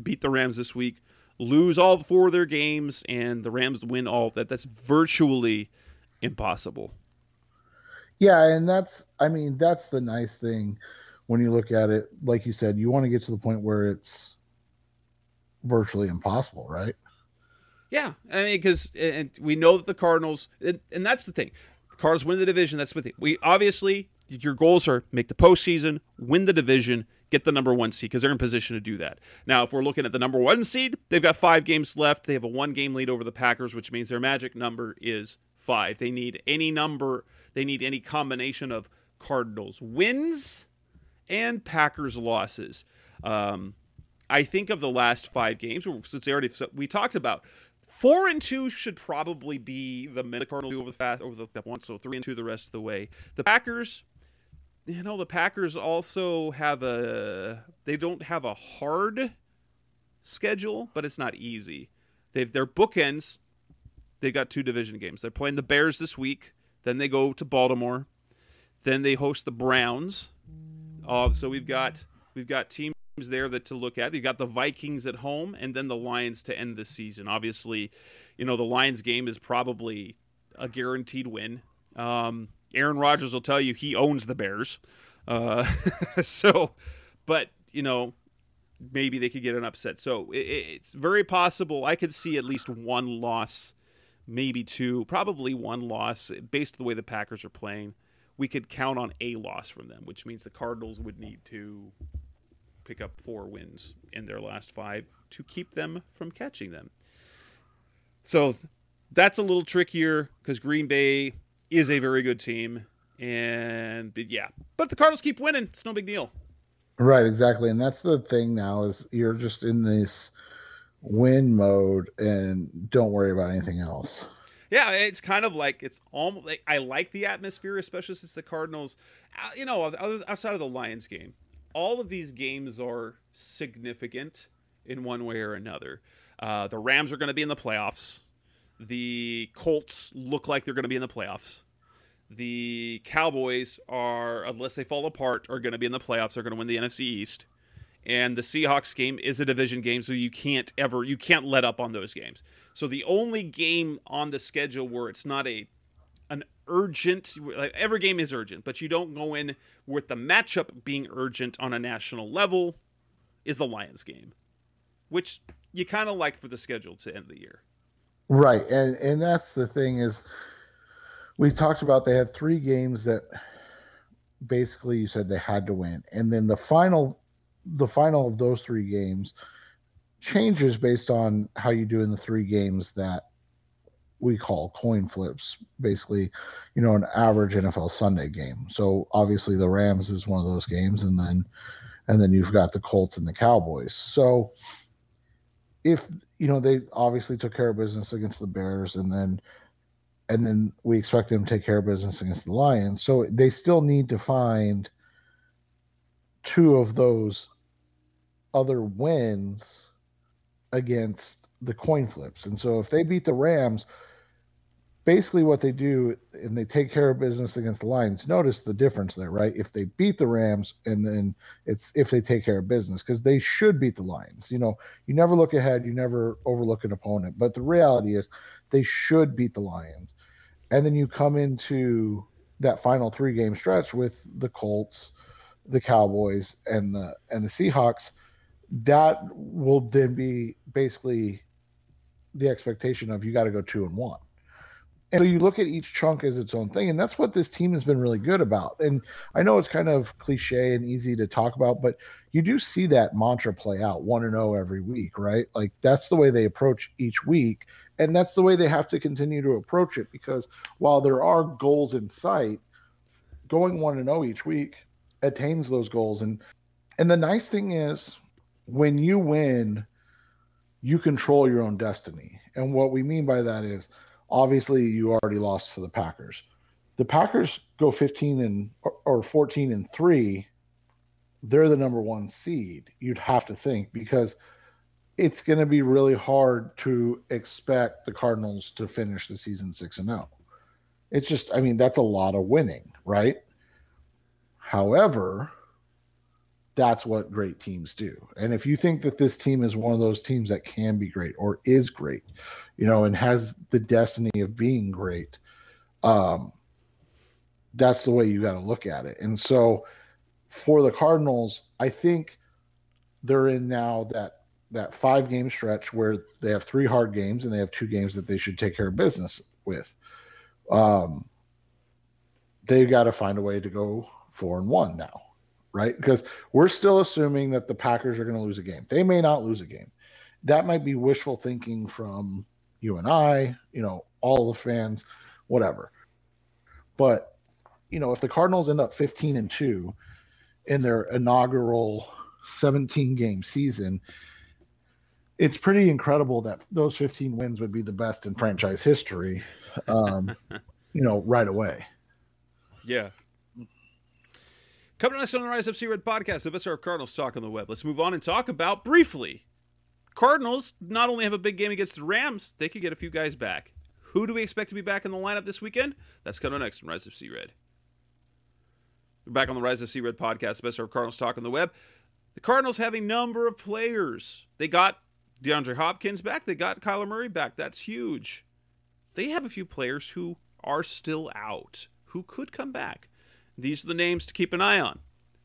beat the Rams this week, lose all 4 of their games, and the Rams win all of that's virtually impossible. Yeah, and that's the nice thing when you look at it. Like you said, you want to get to the point where it's virtually impossible, right? Yeah, I mean, because we know that the Cardinals, and that's the thing. The Cardinals win the division. That's with it. We obviously, your goals are make the postseason, win the division, get the number 1 seed, because they're in position to do that. Now, if we're looking at the number 1 seed, they've got 5 games left. They have a 1-game lead over the Packers, which means their magic number is 5. They need any number. They need any combination of Cardinals wins and Packers losses. I think of the last 5 games, since we talked about 4-2 should probably be the Cardinals over the one, so 3-2 the rest of the way. The Packers, the Packers also they don't have a hard schedule, but it's not easy. Their bookends. They've got 2 division games. They're playing the Bears this week. Then they go to Baltimore. Then they host the Browns. So we've got teams there to look at. You've got the Vikings at home, and then the Lions to end the season. Obviously, the Lions game is probably a guaranteed win. Aaron Rodgers will tell you he owns the Bears. But maybe they could get an upset. So it's very possible. I could see at least one loss, maybe 2, probably 1 loss based on the way the Packers are playing. We could count on a loss from them, which means the Cardinals would need to pick up 4 wins in their last 5 to keep them from catching them. So that's a little trickier because Green Bay is a very good team. But the Cardinals keep winning. It's no big deal. Right, exactly. And that's the thing now is you're just in this win mode and don't worry about anything else. Yeah, it's kind of like it's almost like I like the atmosphere, especially since the Cardinals, outside of the Lions game, all of these games are significant in one way or another. The Rams are going to be in the playoffs. The Colts look like they're going to be in the playoffs. The Cowboys are, unless they fall apart, are going to be in the playoffs. They're going to win the NFC East. And the Seahawks game is a division game, so you can't let up on those games. So the only game on the schedule where it's not an urgent, like every game is urgent, but you don't go in with the matchup being urgent on a national level, is the Lions game, which you kind of like for the schedule to end the year. Right, and that's the thing is we talked about they had 3 games that basically you said they had to win, and then the final of those 3 games changes based on how you do in the 3 games that we call coin flips, basically, an average NFL Sunday game. So obviously the Rams is one of those games, and then you've got the Colts and the Cowboys. So if they obviously took care of business against the Bears, and then we expect them to take care of business against the Lions. So they still need to find 2 of those other wins against the coin flips. And so if they beat the Rams, basically what they do, and they take care of business against the Lions, notice the difference there, right? If they beat the Rams, and then it's if they take care of business, because they should beat the Lions. You never look ahead, you never overlook an opponent, but the reality is they should beat the Lions. And then you come into that final 3-game stretch with the Colts, the Cowboys, and the Seahawks. That will then be basically the expectation of you got to go 2-1. And so you look at each chunk as its own thing, and that's what this team has been really good about. And I know it's kind of cliche and easy to talk about, but you do see that mantra play out, 1-0 every week, right? Like that's the way they approach each week, and that's the way they have to continue to approach it, because while there are goals in sight, going 1-0 each week attains those goals. And the nice thing is when you win, you control your own destiny. And what we mean by that is, obviously, you already lost to the Packers. The Packers go 14-3. They're the number 1 seed, you'd have to think, because it's going to be really hard to expect the Cardinals to finish the season 6-0. It's just, that's a lot of winning, right? However, that's what great teams do. And if you think that this team is one of those teams that can be great or is great, and has the destiny of being great, that's the way you got to look at it. And so for the Cardinals, I think they're in now that 5-game stretch where they have 3 hard games and they have 2 games that they should take care of business with. They've got to find a way to go 4-1 now, right? Because we're still assuming that the Packers are going to lose a game. They may not lose a game. That might be wishful thinking from you and I, all the fans, whatever. But, if the Cardinals end up 15-2 in their inaugural 17-game season, it's pretty incredible that those 15 wins would be the best in franchise history, right away. Yeah. Coming next on the Rise FC Red podcast, the best of Cardinals talk on the web. Let's move on and talk about, briefly, Cardinals not only have a big game against the Rams, they could get a few guys back. Who do we expect to be back in the lineup this weekend? That's coming next on Rise FC Red. We're back on the Rise FC Red podcast, the best of Cardinals talk on the web. The Cardinals have a number of players. They got DeAndre Hopkins back. They got Kyler Murray back. That's huge. They have a few players who are still out, who could come back. These are the names to keep an eye on.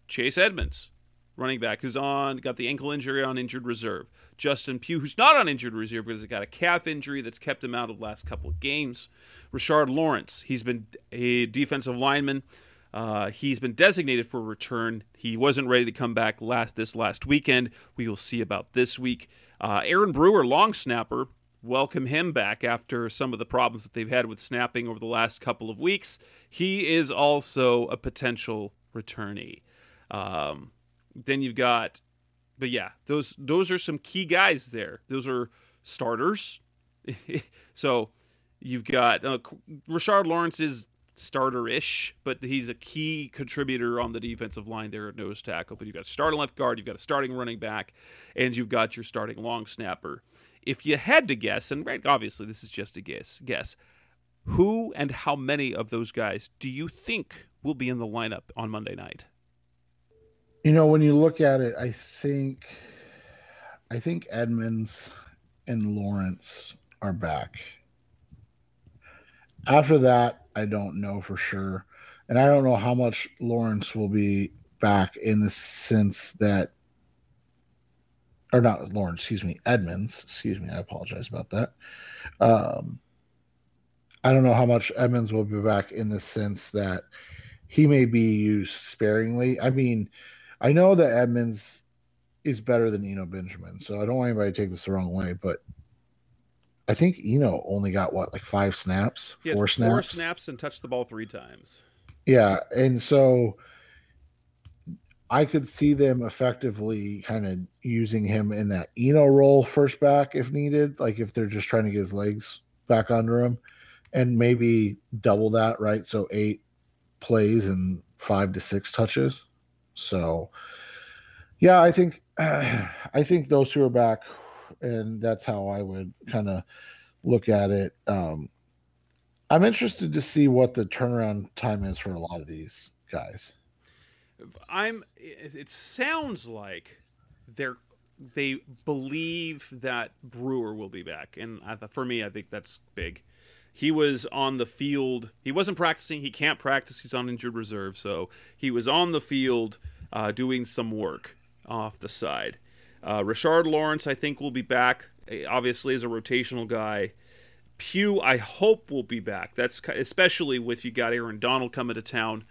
Chase Edmonds, running back, who's got the ankle injury on injured reserve. Justin Pugh, who's not on injured reserve because he got a calf injury that's kept him out of the last couple of games. Rashard Lawrence, he's been a defensive lineman. He's been designated for return. He wasn't ready to come back this last weekend. We will see about this week. Aaron Brewer, long snapper, welcome him back after some of the problems that they've had with snapping over the last couple of weeks. He is also a potential returnee. Then you've got, but yeah, those are some key guys there. Those are starters. So you've got Rashard Lawrence is starter-ish, but he's a key contributor on the defensive line there at nose tackle. But you've got a starting left guard, you've got a starting running back, and you've got your starting long snapper. If you had to guess, and right, obviously this is just a guess, who and how many of those guys do you think will be in the lineup on Monday night? When you look at it, I think Edmonds and Lawrence are back. After that, I don't know for sure. And I don't know how much Lawrence will be back in the sense that, or not Lawrence, Edmonds. I apologize about that. I don't know how much Edmonds will be back in the sense that he may be used sparingly. I mean, I know that Edmonds is better than Eno Benjamin, so I don't want anybody to take this the wrong way, but I think Eno only got, 5 snaps? 4 snaps? 4 snaps and touched the ball 3 times. Yeah, and so I could see them effectively kind of using him in that Eno role first back if needed, like if they're just trying to get his legs back under him, and maybe double that, right? So 8 plays and 5 to 6 touches. So, yeah, I think those two are back, and that's how I would kind of look at it. I'm interested to see what the turnaround time is for a lot of these guys. It sounds like they believe that Brewer will be back, and for me, I think that's big. He was on the field. He wasn't practicing. He can't practice. He's on injured reserve, so he was on the field doing some work off the side. Rashard Lawrence, I think, will be back, obviously, as a rotational guy. Pugh, I hope, will be back. That's especially with you got Aaron Donald coming to town.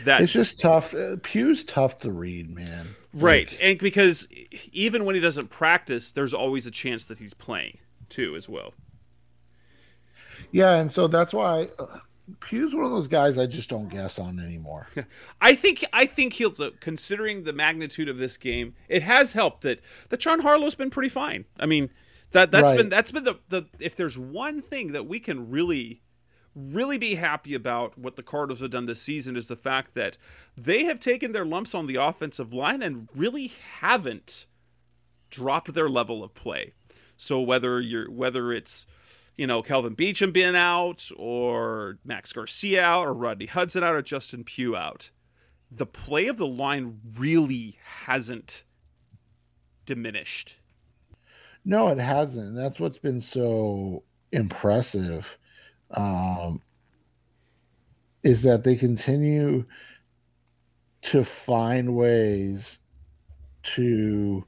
It's just tough. Pugh's tough to read, man. Right, and because even when he doesn't practice, there's always a chance that he's playing, too, as well. Yeah, and so that's why Pugh's one of those guys I just don't guess on anymore. I think he'll, considering the magnitude of this game, it has helped that John Harlow's been pretty fine. I mean, that's right. been the if there's one thing that we can really be happy about what the Cardinals have done this season is the fact that they have taken their lumps on the offensive line and really haven't dropped their level of play. So whether it's Kelvin Beachum being out, or Max Garcia out, or Rodney Hudson out, or Justin Pugh out, the play of the line really hasn't diminished. No, it hasn't. That's what's been so impressive, is that they continue to find ways to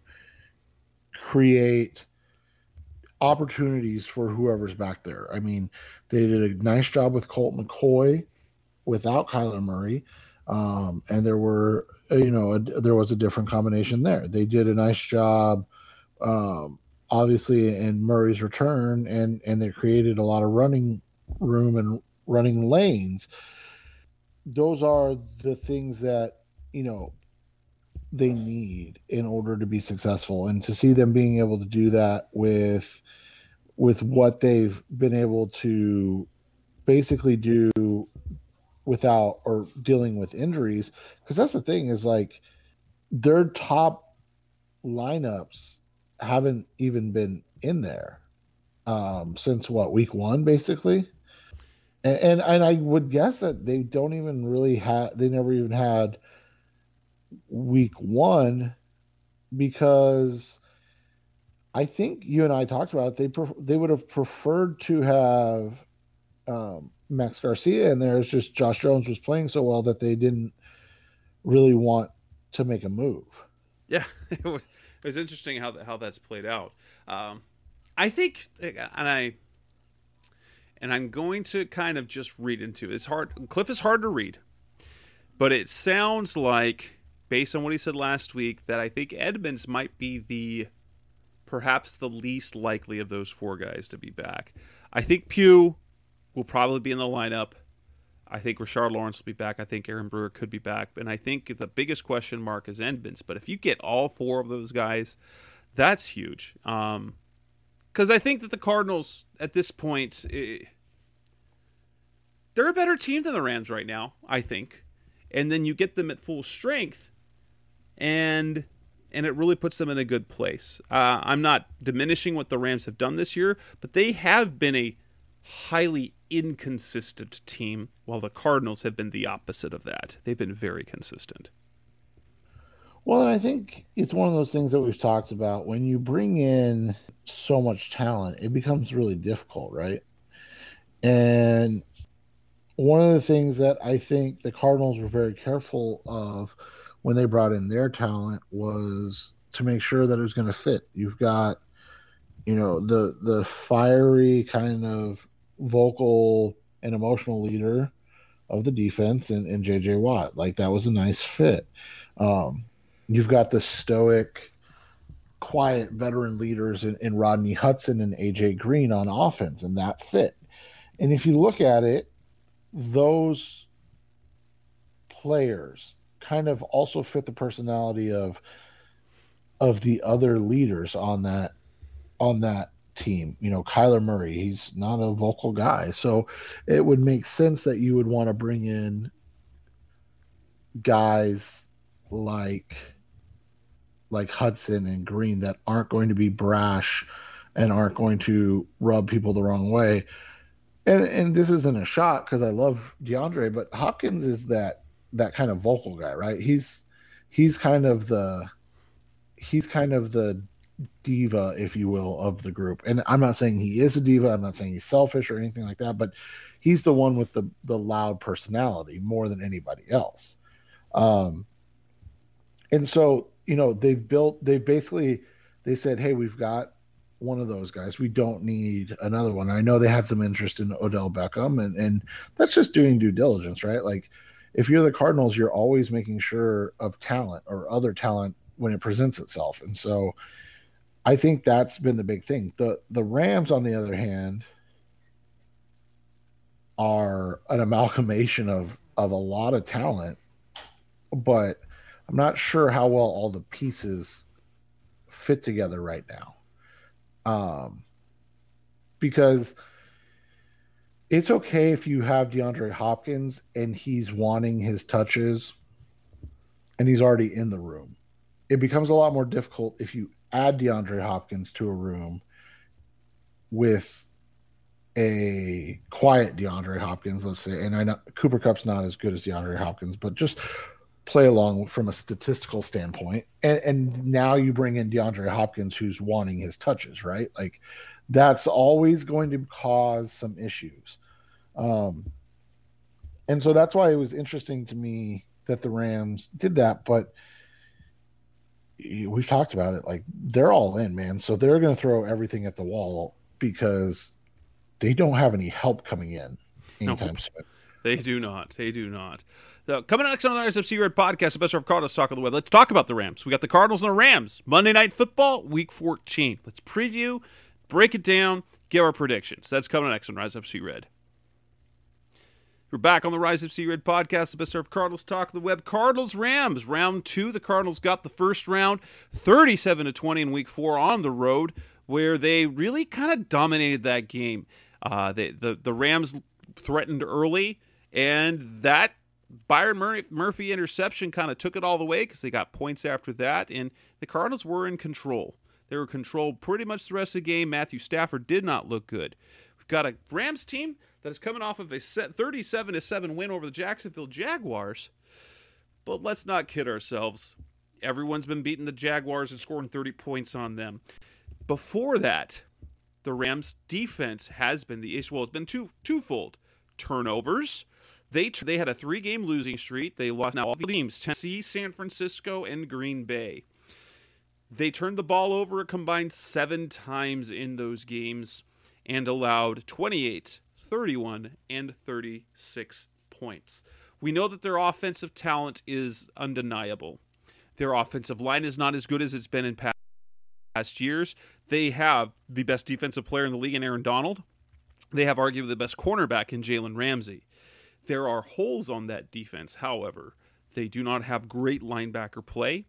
create opportunities for whoever's back there. I mean, they did a nice job with Colt McCoy without Kyler Murray, and there was a different combination there. They did a nice job, obviously, in Murray's return, and they created a lot of running room and running lanes. Those are the things that they need in order to be successful, and to see them being able to do that with what they've been able to basically do without or dealing with injuries, because that's the thing is like their top lineups haven't even been in there since week 1 basically, and I would guess that they don't even really they never even had week 1, because I think you and I talked about it. They would have preferred to have Max Garcia in there. It's just Josh Jones was playing so well that they didn't really want to make a move. Yeah, it was interesting how that's played out. I think, and I'm going to kind of just read into it. It's hard. Cliff is hard to read, but it sounds like, based on what he said last week, that I think Edmonds might be perhaps the least likely of those 4 guys to be back. I think Pugh will probably be in the lineup. I think Rashard Lawrence will be back. I think Aaron Brewer could be back. And I think the biggest question mark is Edmonds. But if you get all 4 of those guys, that's huge. Because I think that the Cardinals, at this point, they're a better team than the Rams right now, I think. And then you get them at full strength, and it really puts them in a good place. I'm not diminishing what the Rams have done this year, but they have been a highly inconsistent team, while the Cardinals have been the opposite of that. They've been very consistent. Well, and I think it's one of those things that we've talked about. When you bring in so much talent, it becomes really difficult, right? And one of the things that I think the Cardinals were very careful of when they brought in their talent was to make sure that it was going to fit. You've got, the fiery kind of vocal and emotional leader of the defense in J.J. Watt. Like, that was a nice fit. You've got the stoic, quiet veteran leaders in Rodney Hudson and A.J. Green on offense, and that fit. And if you look at it, those players kind of also fit the personality of the other leaders on that team. Kyler Murray, he's not a vocal guy, so it would make sense that you would want to bring in guys like Hudson and Green that aren't going to be brash and aren't going to rub people the wrong way. And this isn't a shot because I love DeAndre, but Hopkins is that kind of vocal guy, right? He's kind of the diva, if you will, of the group. And I'm not saying he is a diva. I'm not saying he's selfish or anything like that, but he's the one with the loud personality more than anybody else. And so, they said, hey, we've got one of those guys. We don't need another one. I know they had some interest in Odell Beckham, and that's just doing due diligence, right? Like, if you're the Cardinals, you're always making sure of talent or other talent when it presents itself. And so I think that's been the big thing. The Rams, on the other hand, are an amalgamation of a lot of talent, but I'm not sure how well all the pieces fit together right now. Because it's okay if you have DeAndre Hopkins and he's wanting his touches and he's already in the room. It becomes a lot more difficult if you add DeAndre Hopkins to a room with a quiet DeAndre Hopkins, let's say. And I know Cooper Kupp's not as good as DeAndre Hopkins, but just play along from a statistical standpoint. And now you bring in DeAndre Hopkins who's wanting his touches, right? Like, that's always going to cause some issues. And so that's why it was interesting to me that the Rams did that. But we've talked about it. Like, they're all in, man. So they're going to throw everything at the wall because they don't have any help coming in anytime soon. They do not. They do not. So, coming up next on the NFC Red podcast, the best of Cardinals talk on the web. Let's talk about the Rams. We got the Cardinals and the Rams. Monday Night Football, Week 14. Let's preview, break it down, give our predictions. That's coming next on Rise Up See Red. We're back on the Rise of C Red podcast, the best of Cardinals talk of the web. Cardinals-Rams, round 2. The Cardinals got the first round, 37-20 in week 4 on the road, where they really kind of dominated that game. The Rams threatened early, and that Byron Murphy interception kind of took it all the way because they got points after that, and the Cardinals were in control. They were controlled pretty much the rest of the game. Matthew Stafford did not look good. We've got a Rams team that is coming off of a 37-7 win over the Jacksonville Jaguars. But let's not kid ourselves. Everyone's been beating the Jaguars and scoring 30 points on them. Before that, the Rams' defense has been the issue. Well, it's been twofold. Turnovers. They had a 3-game losing streak. They lost now all the teams, Tennessee, San Francisco, and Green Bay. They turned the ball over a combined 7 times in those games and allowed 28, 31, and 36 points. We know that their offensive talent is undeniable. Their offensive line is not as good as it's been in past years. They have the best defensive player in the league in Aaron Donald. They have arguably the best cornerback in Jalen Ramsey. There are holes on that defense, however. They do not have great linebacker play.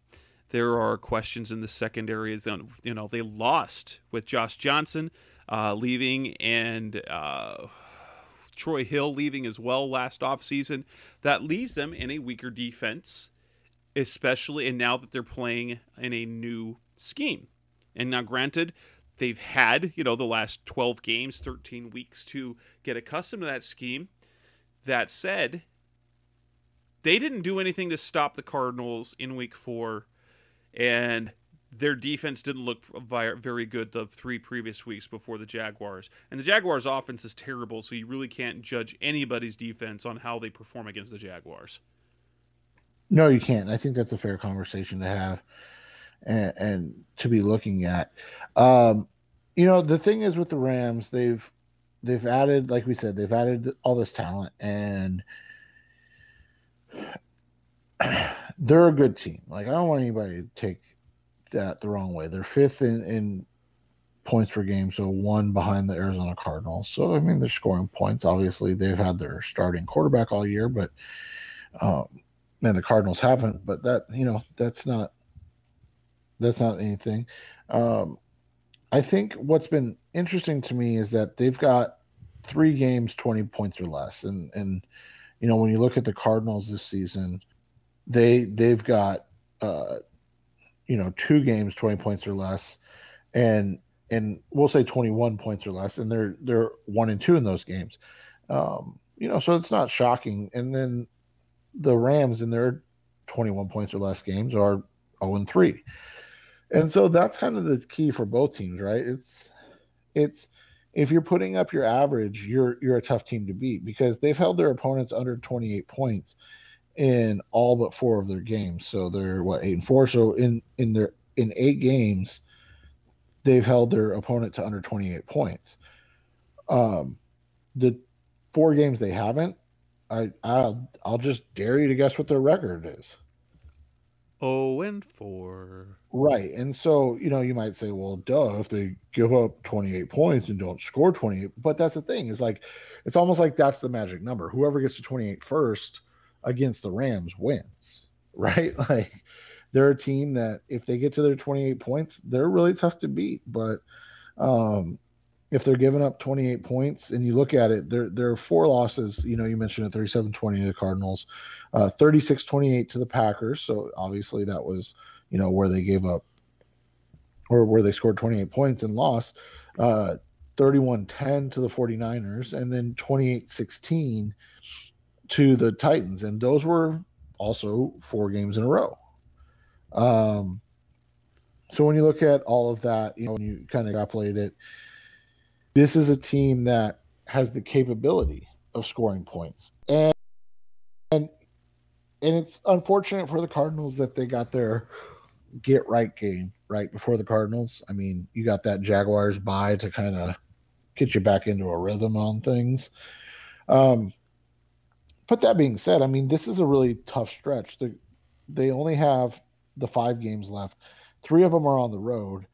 There are questions in the secondary. They lost with Josh Johnson leaving and Troy Hill leaving as well last offseason. That leaves them in a weaker defense, especially and now that they're playing in a new scheme. And now, granted, they've had, the last 12 games, 13 weeks to get accustomed to that scheme. That said, they didn't do anything to stop the Cardinals in week 4, and their defense didn't look very good the 3 previous weeks before the Jaguars. And the Jaguars' offense is terrible, so you really can't judge anybody's defense on how they perform against the Jaguars. No, you can't. I think that's a fair conversation to have and to be looking at. The thing is with the Rams, they've added, like we said, they've added all this talent, and they're a good team. Like, I don't want anybody to take that the wrong way. They're 5th in points per game, so 1 behind the Arizona Cardinals. So, I mean, they're scoring points. Obviously, they've had their starting quarterback all year, but and the Cardinals haven't. But that's not anything. I think what's been interesting to me is that they've got 3 games, 20 points or less. And when you look at the Cardinals this season, they've got 2 games, 20 points or less, and we'll say 21 points or less, and they're 1-2 in those games. So it's not shocking. And then the Rams in their 21 points or less games are 0-3. And so that's kind of the key for both teams, right? It's if you're putting up your average, you're a tough team to beat because they've held their opponents under 28 points in all but 4 of their games. So they're 8-4. So in 8 games, they've held their opponent to under 28 points. The 4 games they haven't, I'll just dare you to guess what their record is. 0-4. Right. And so, you might say, well, duh, if they give up 28 points and don't score 28. But that's the thing. It's almost like that's the magic number. Whoever gets to 28 first against the Rams wins, right? Like, they're a team that if they get to their 28 points, they're really tough to beat. But if they're giving up 28 points and you look at it, there are 4 losses. You mentioned it, 37-20 to the Cardinals, 36-28 to the Packers. So obviously that was, where they gave up or where they scored 28 points and lost, 31-10 to the 49ers, and then 28-16 to the Titans. And those were also 4 games in a row. So when you look at all of that, when you kind of extrapolate it, this is a team that has the capability of scoring points. And it's unfortunate for the Cardinals that they got their get-right game right before the Cardinals. I mean, you got that Jaguars bye to kind of get you back into a rhythm on things. But that being said, I mean, this is a really tough stretch. They only have the 5 games left. 3 of them are on the road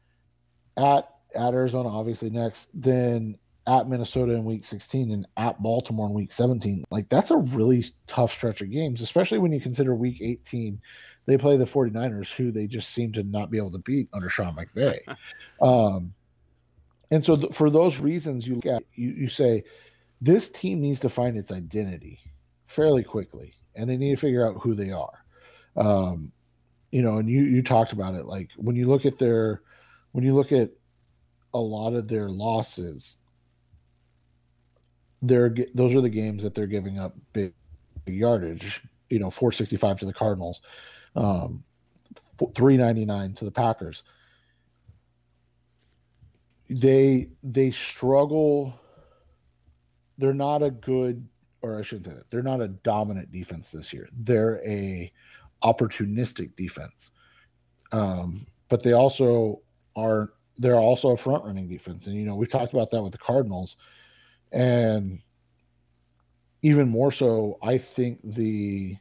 at Arizona, obviously next, then at Minnesota in week 16 and at Baltimore in week 17. Like, that's a really tough stretch of games, especially when you consider week 18. They play the 49ers, who they just seem to not be able to beat under Sean McVay. And so for those reasons, you look at, you say, this team needs to find its identity fairly quickly, and they need to figure out who they are. And you talked about it. Like, when you look at a lot of their losses, those are the games that they're giving up big yardage. 465 to the Cardinals, 399 to the Packers. They struggle. They're not a good, or I shouldn't say that, they're not a dominant defense this year. They're a opportunistic defense, but they're also a front running defense. And we've talked about that with the Cardinals, and even more so, I think the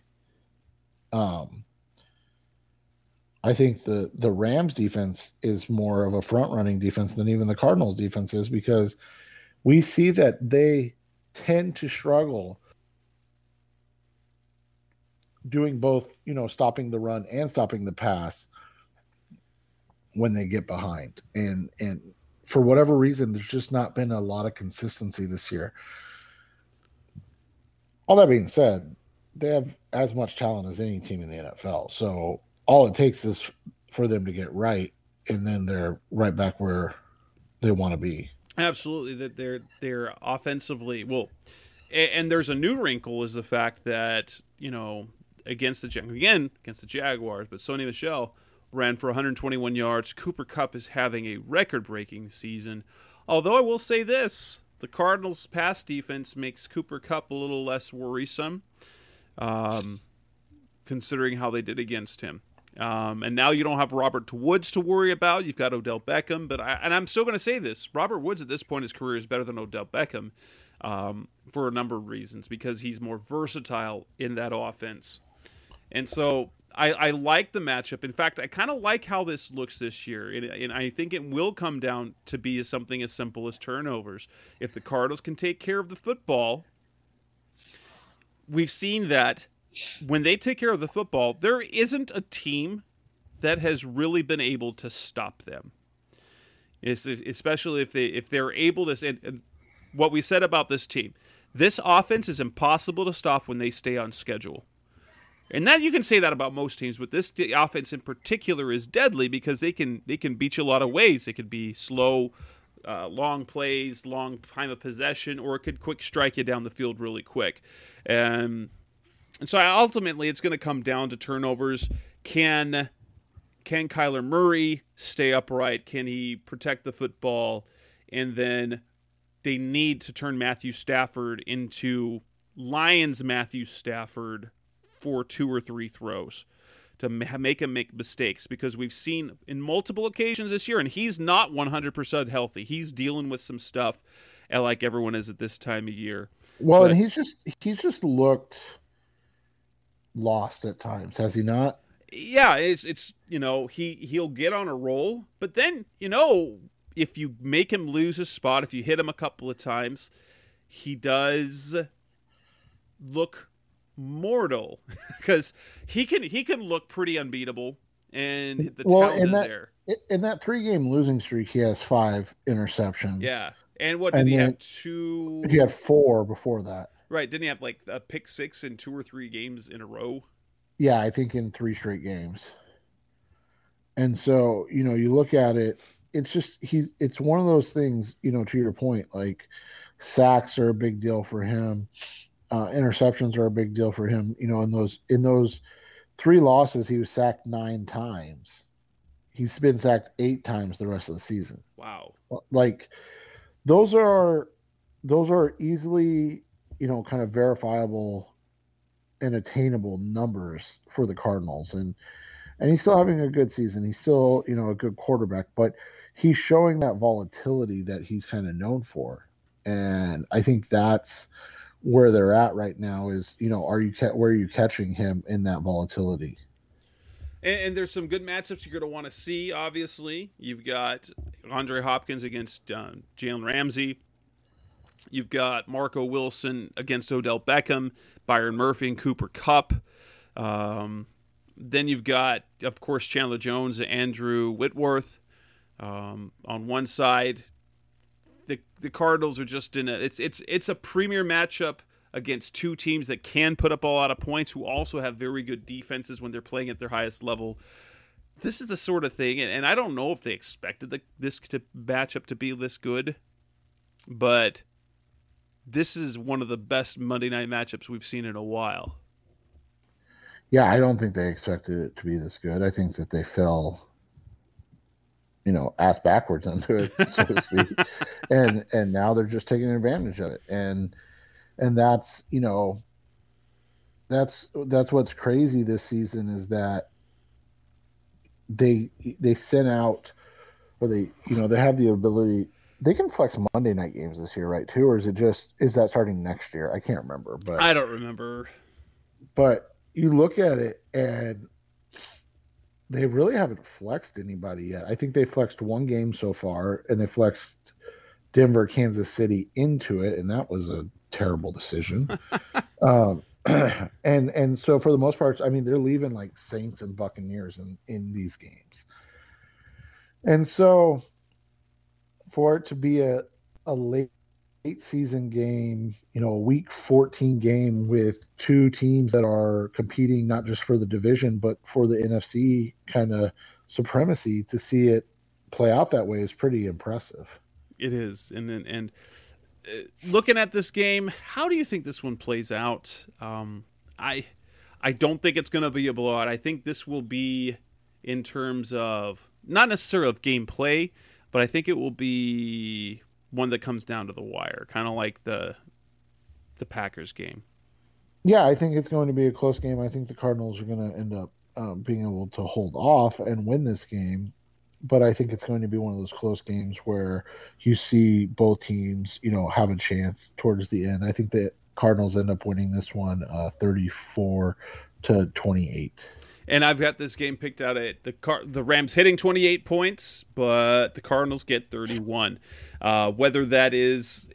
Rams defense is more of a front running defense than even the Cardinals defense is, because we see that they tend to struggle doing both, stopping the run and stopping the pass when they get behind. And for whatever reason, there's just not been a lot of consistency this year. All that being said, they have as much talent as any team in the NFL. So all it takes is for them to get right, and then they're right back where they want to be. Absolutely, that they're offensively well, and there's a new wrinkle is the fact that against the Jaguars, but Sony Michel ran for 121 yards. Cooper Kupp is having a record-breaking season. Although I will say this, the Cardinals' pass defense makes Cooper Kupp a little less worrisome, considering how they did against him. And now you don't have Robert Woods to worry about. You've got Odell Beckham. But I'm still going to say this. Robert Woods at this point in his career is better than Odell Beckham for a number of reasons, because he's more versatile in that offense. And so I like the matchup. In fact, I kind of like how this looks this year. And I think it will come down to be something as simple as turnovers. If the Cardinals can take care of the football, we've seen that when they take care of the football, there isn't a team that has really been able to stop them. Especially if they're able to. And what we said about this team, this offense is impossible to stop when they stay on schedule. And that you can say that about most teams, but this offense in particular is deadly because they can beat you a lot of ways. It could be slow, long plays, long time of possession, or it could quick strike you down the field really quick. And so ultimately, it's going to come down to turnovers. Can Kyler Murray stay upright? Can he protect the football? And then they need to turn Matthew Stafford into Lions Matthew Stafford for 2 or 3 throws to make him make mistakes, because we've seen in multiple occasions this year, and he's not 100% healthy. He's dealing with some stuff, like everyone is at this time of year. Well, and he's just looked lost at times, has he not? Yeah, it's he'll get on a roll, but then if you make him lose his spot, if you hit him a couple of times, he does look mortal, because he can look pretty unbeatable, and the talent is there. In that 3-game losing streak, he has 5 interceptions. Yeah, and what did he have? 2? He had 4 before that. Right? Didn't he have like a pick 6 in 2 or 3 games in a row? Yeah, I think in 3 straight games. And so you look at it, it's just it's one of those things. To your point, like sacks are a big deal for him. Interceptions are a big deal for him. In those 3 losses, he was sacked 9 times. He's been sacked 8 times the rest of the season. Wow! Like those are easily kind of verifiable and attainable numbers for the Cardinals, and he's still having a good season. He's still a good quarterback, but he's showing that volatility that he's kind of known for, and I think that's where they're at right now is, where are you catching him in that volatility? And there's some good matchups you're going to want to see, obviously. You've got DeAndre Hopkins against Jalen Ramsey. You've got Marco Wilson against Odell Beckham, Byron Murphy and Cooper Kupp. Then you've got, of course, Chandler Jones and Andrew Whitworth on one side. The Cardinals are just in it's a premier matchup against two teams that can put up a lot of points, who also have very good defenses when they're playing at their highest level. This is the sort of thing, and I don't know if they expected this matchup to be this good, but this is one of the best Monday night matchups we've seen in a while. Yeah, I don't think they expected it to be this good. I think that they fell, ass backwards into it, so to speak. and now they're just taking advantage of it. And that's, that's what's crazy this season, is that they sent out, or they have the ability. They can flex Monday night games this year, right, too? Or is that starting next year? I can't remember. But I don't remember. But you look at it, and they really haven't flexed anybody yet. I think they flexed one game so far, and they flexed Denver, Kansas City into it, and that was a terrible decision. And so for the most part, I mean, they're leaving like Saints and Buccaneers in these games. And so for it to be a late season game, a week 14 game with two teams that are competing not just for the division, but for the NFC kind of supremacy, to see it play out that way is pretty impressive. It is. And looking at this game, how do you think this one plays out? I don't think it's going to be a blowout. I think this will be, in terms of, not necessarily of gameplay, but I think it will be one that comes down to the wire, kind of like the Packers game. Yeah, I think it's going to be a close game. I think the Cardinals are going to end up being able to hold off and win this game. But I think it's going to be one of those close games where you see both teams, have a chance towards the end. I think the Cardinals end up winning this one 34-28. And I've got this game picked out at the Rams hitting 28 points, but the Cardinals get 31. Whether that is,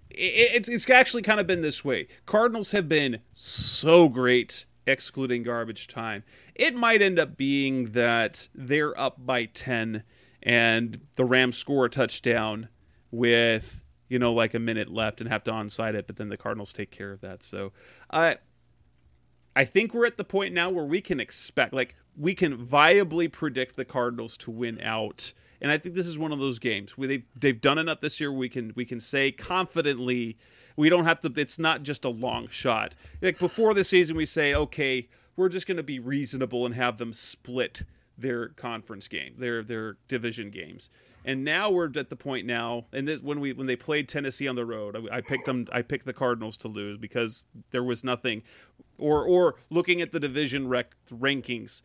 it's actually kind of been this way. Cardinals have been so great excluding garbage time. It might end up being that they're up by 10 and the Rams score a touchdown with, like a minute left and have to onside it, but then the Cardinals take care of that. So I think we're at the point now where we can expect, we can viably predict the Cardinals to win out. And I think this is one of those games where they've done enough this year. We can say confidently, we don't have to. It's not just a long shot. Like before the season, we say, okay, we're just going to be reasonable and have them split their conference game, their division games. And now we're at the point now, and this when they played Tennessee on the road, I picked the Cardinals to lose because there was nothing, or looking at the division rankings,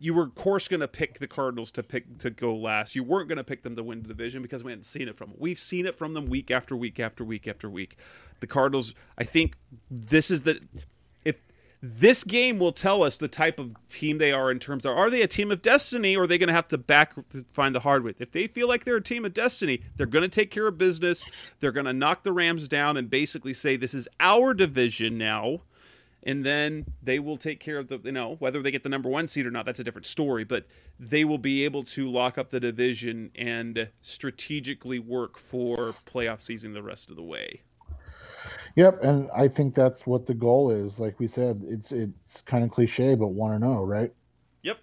you were of course going to pick the Cardinals to go last. You weren't going to pick them to win the division because we hadn't seen it from them. We've seen it from them week after week after week after week. The Cardinals, I think if this game will tell us the type of team they are in terms of, are they a team of destiny, or are they going to have to find the hard way? If they feel like they're a team of destiny, they're going to take care of business. They're going to knock the Rams down and basically say, this is our division now. And then they will take care of whether they get the number 1 seed or not, that's a different story. But they will be able to lock up the division and strategically work for playoff season the rest of the way. Yep, and I think that's what the goal is. Like we said, it's kind of cliche, but 1-0, right? Yep.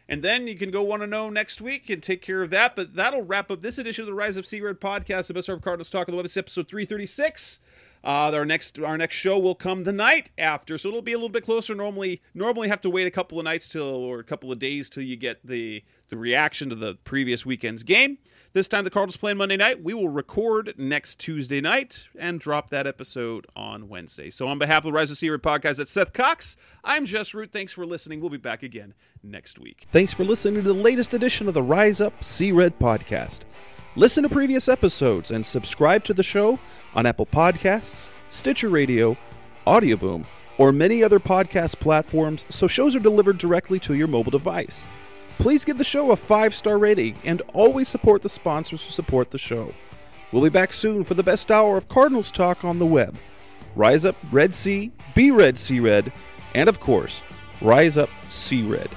And then you can go 1-0 next week and take care of that. But that'll wrap up this edition of the Rise of Sea Red podcast, the best of Cardinals talk on the web. It's episode 336. Our next show will come the night after, so it'll be a little bit closer. Normally have to wait a couple of nights or a couple of days till you get the reaction to the previous weekend's game. This time the Cardinals playing Monday night. We will record next Tuesday night and drop that episode on Wednesday. So on behalf of the Rise of Sea Red podcast, that's Seth Cox. I'm Jess Root. Thanks for listening. We'll be back again next week. Thanks for listening to the latest edition of the Rise Up Sea Red podcast. Listen to previous episodes and subscribe to the show on Apple Podcasts, Stitcher Radio, Audioboom, or many other podcast platforms so shows are delivered directly to your mobile device. Please give the show a 5-star rating and always support the sponsors who support the show. We'll be back soon for the best hour of Cardinals talk on the web. Rise up, Red Sea, be red, see red, and of course, rise up, see red.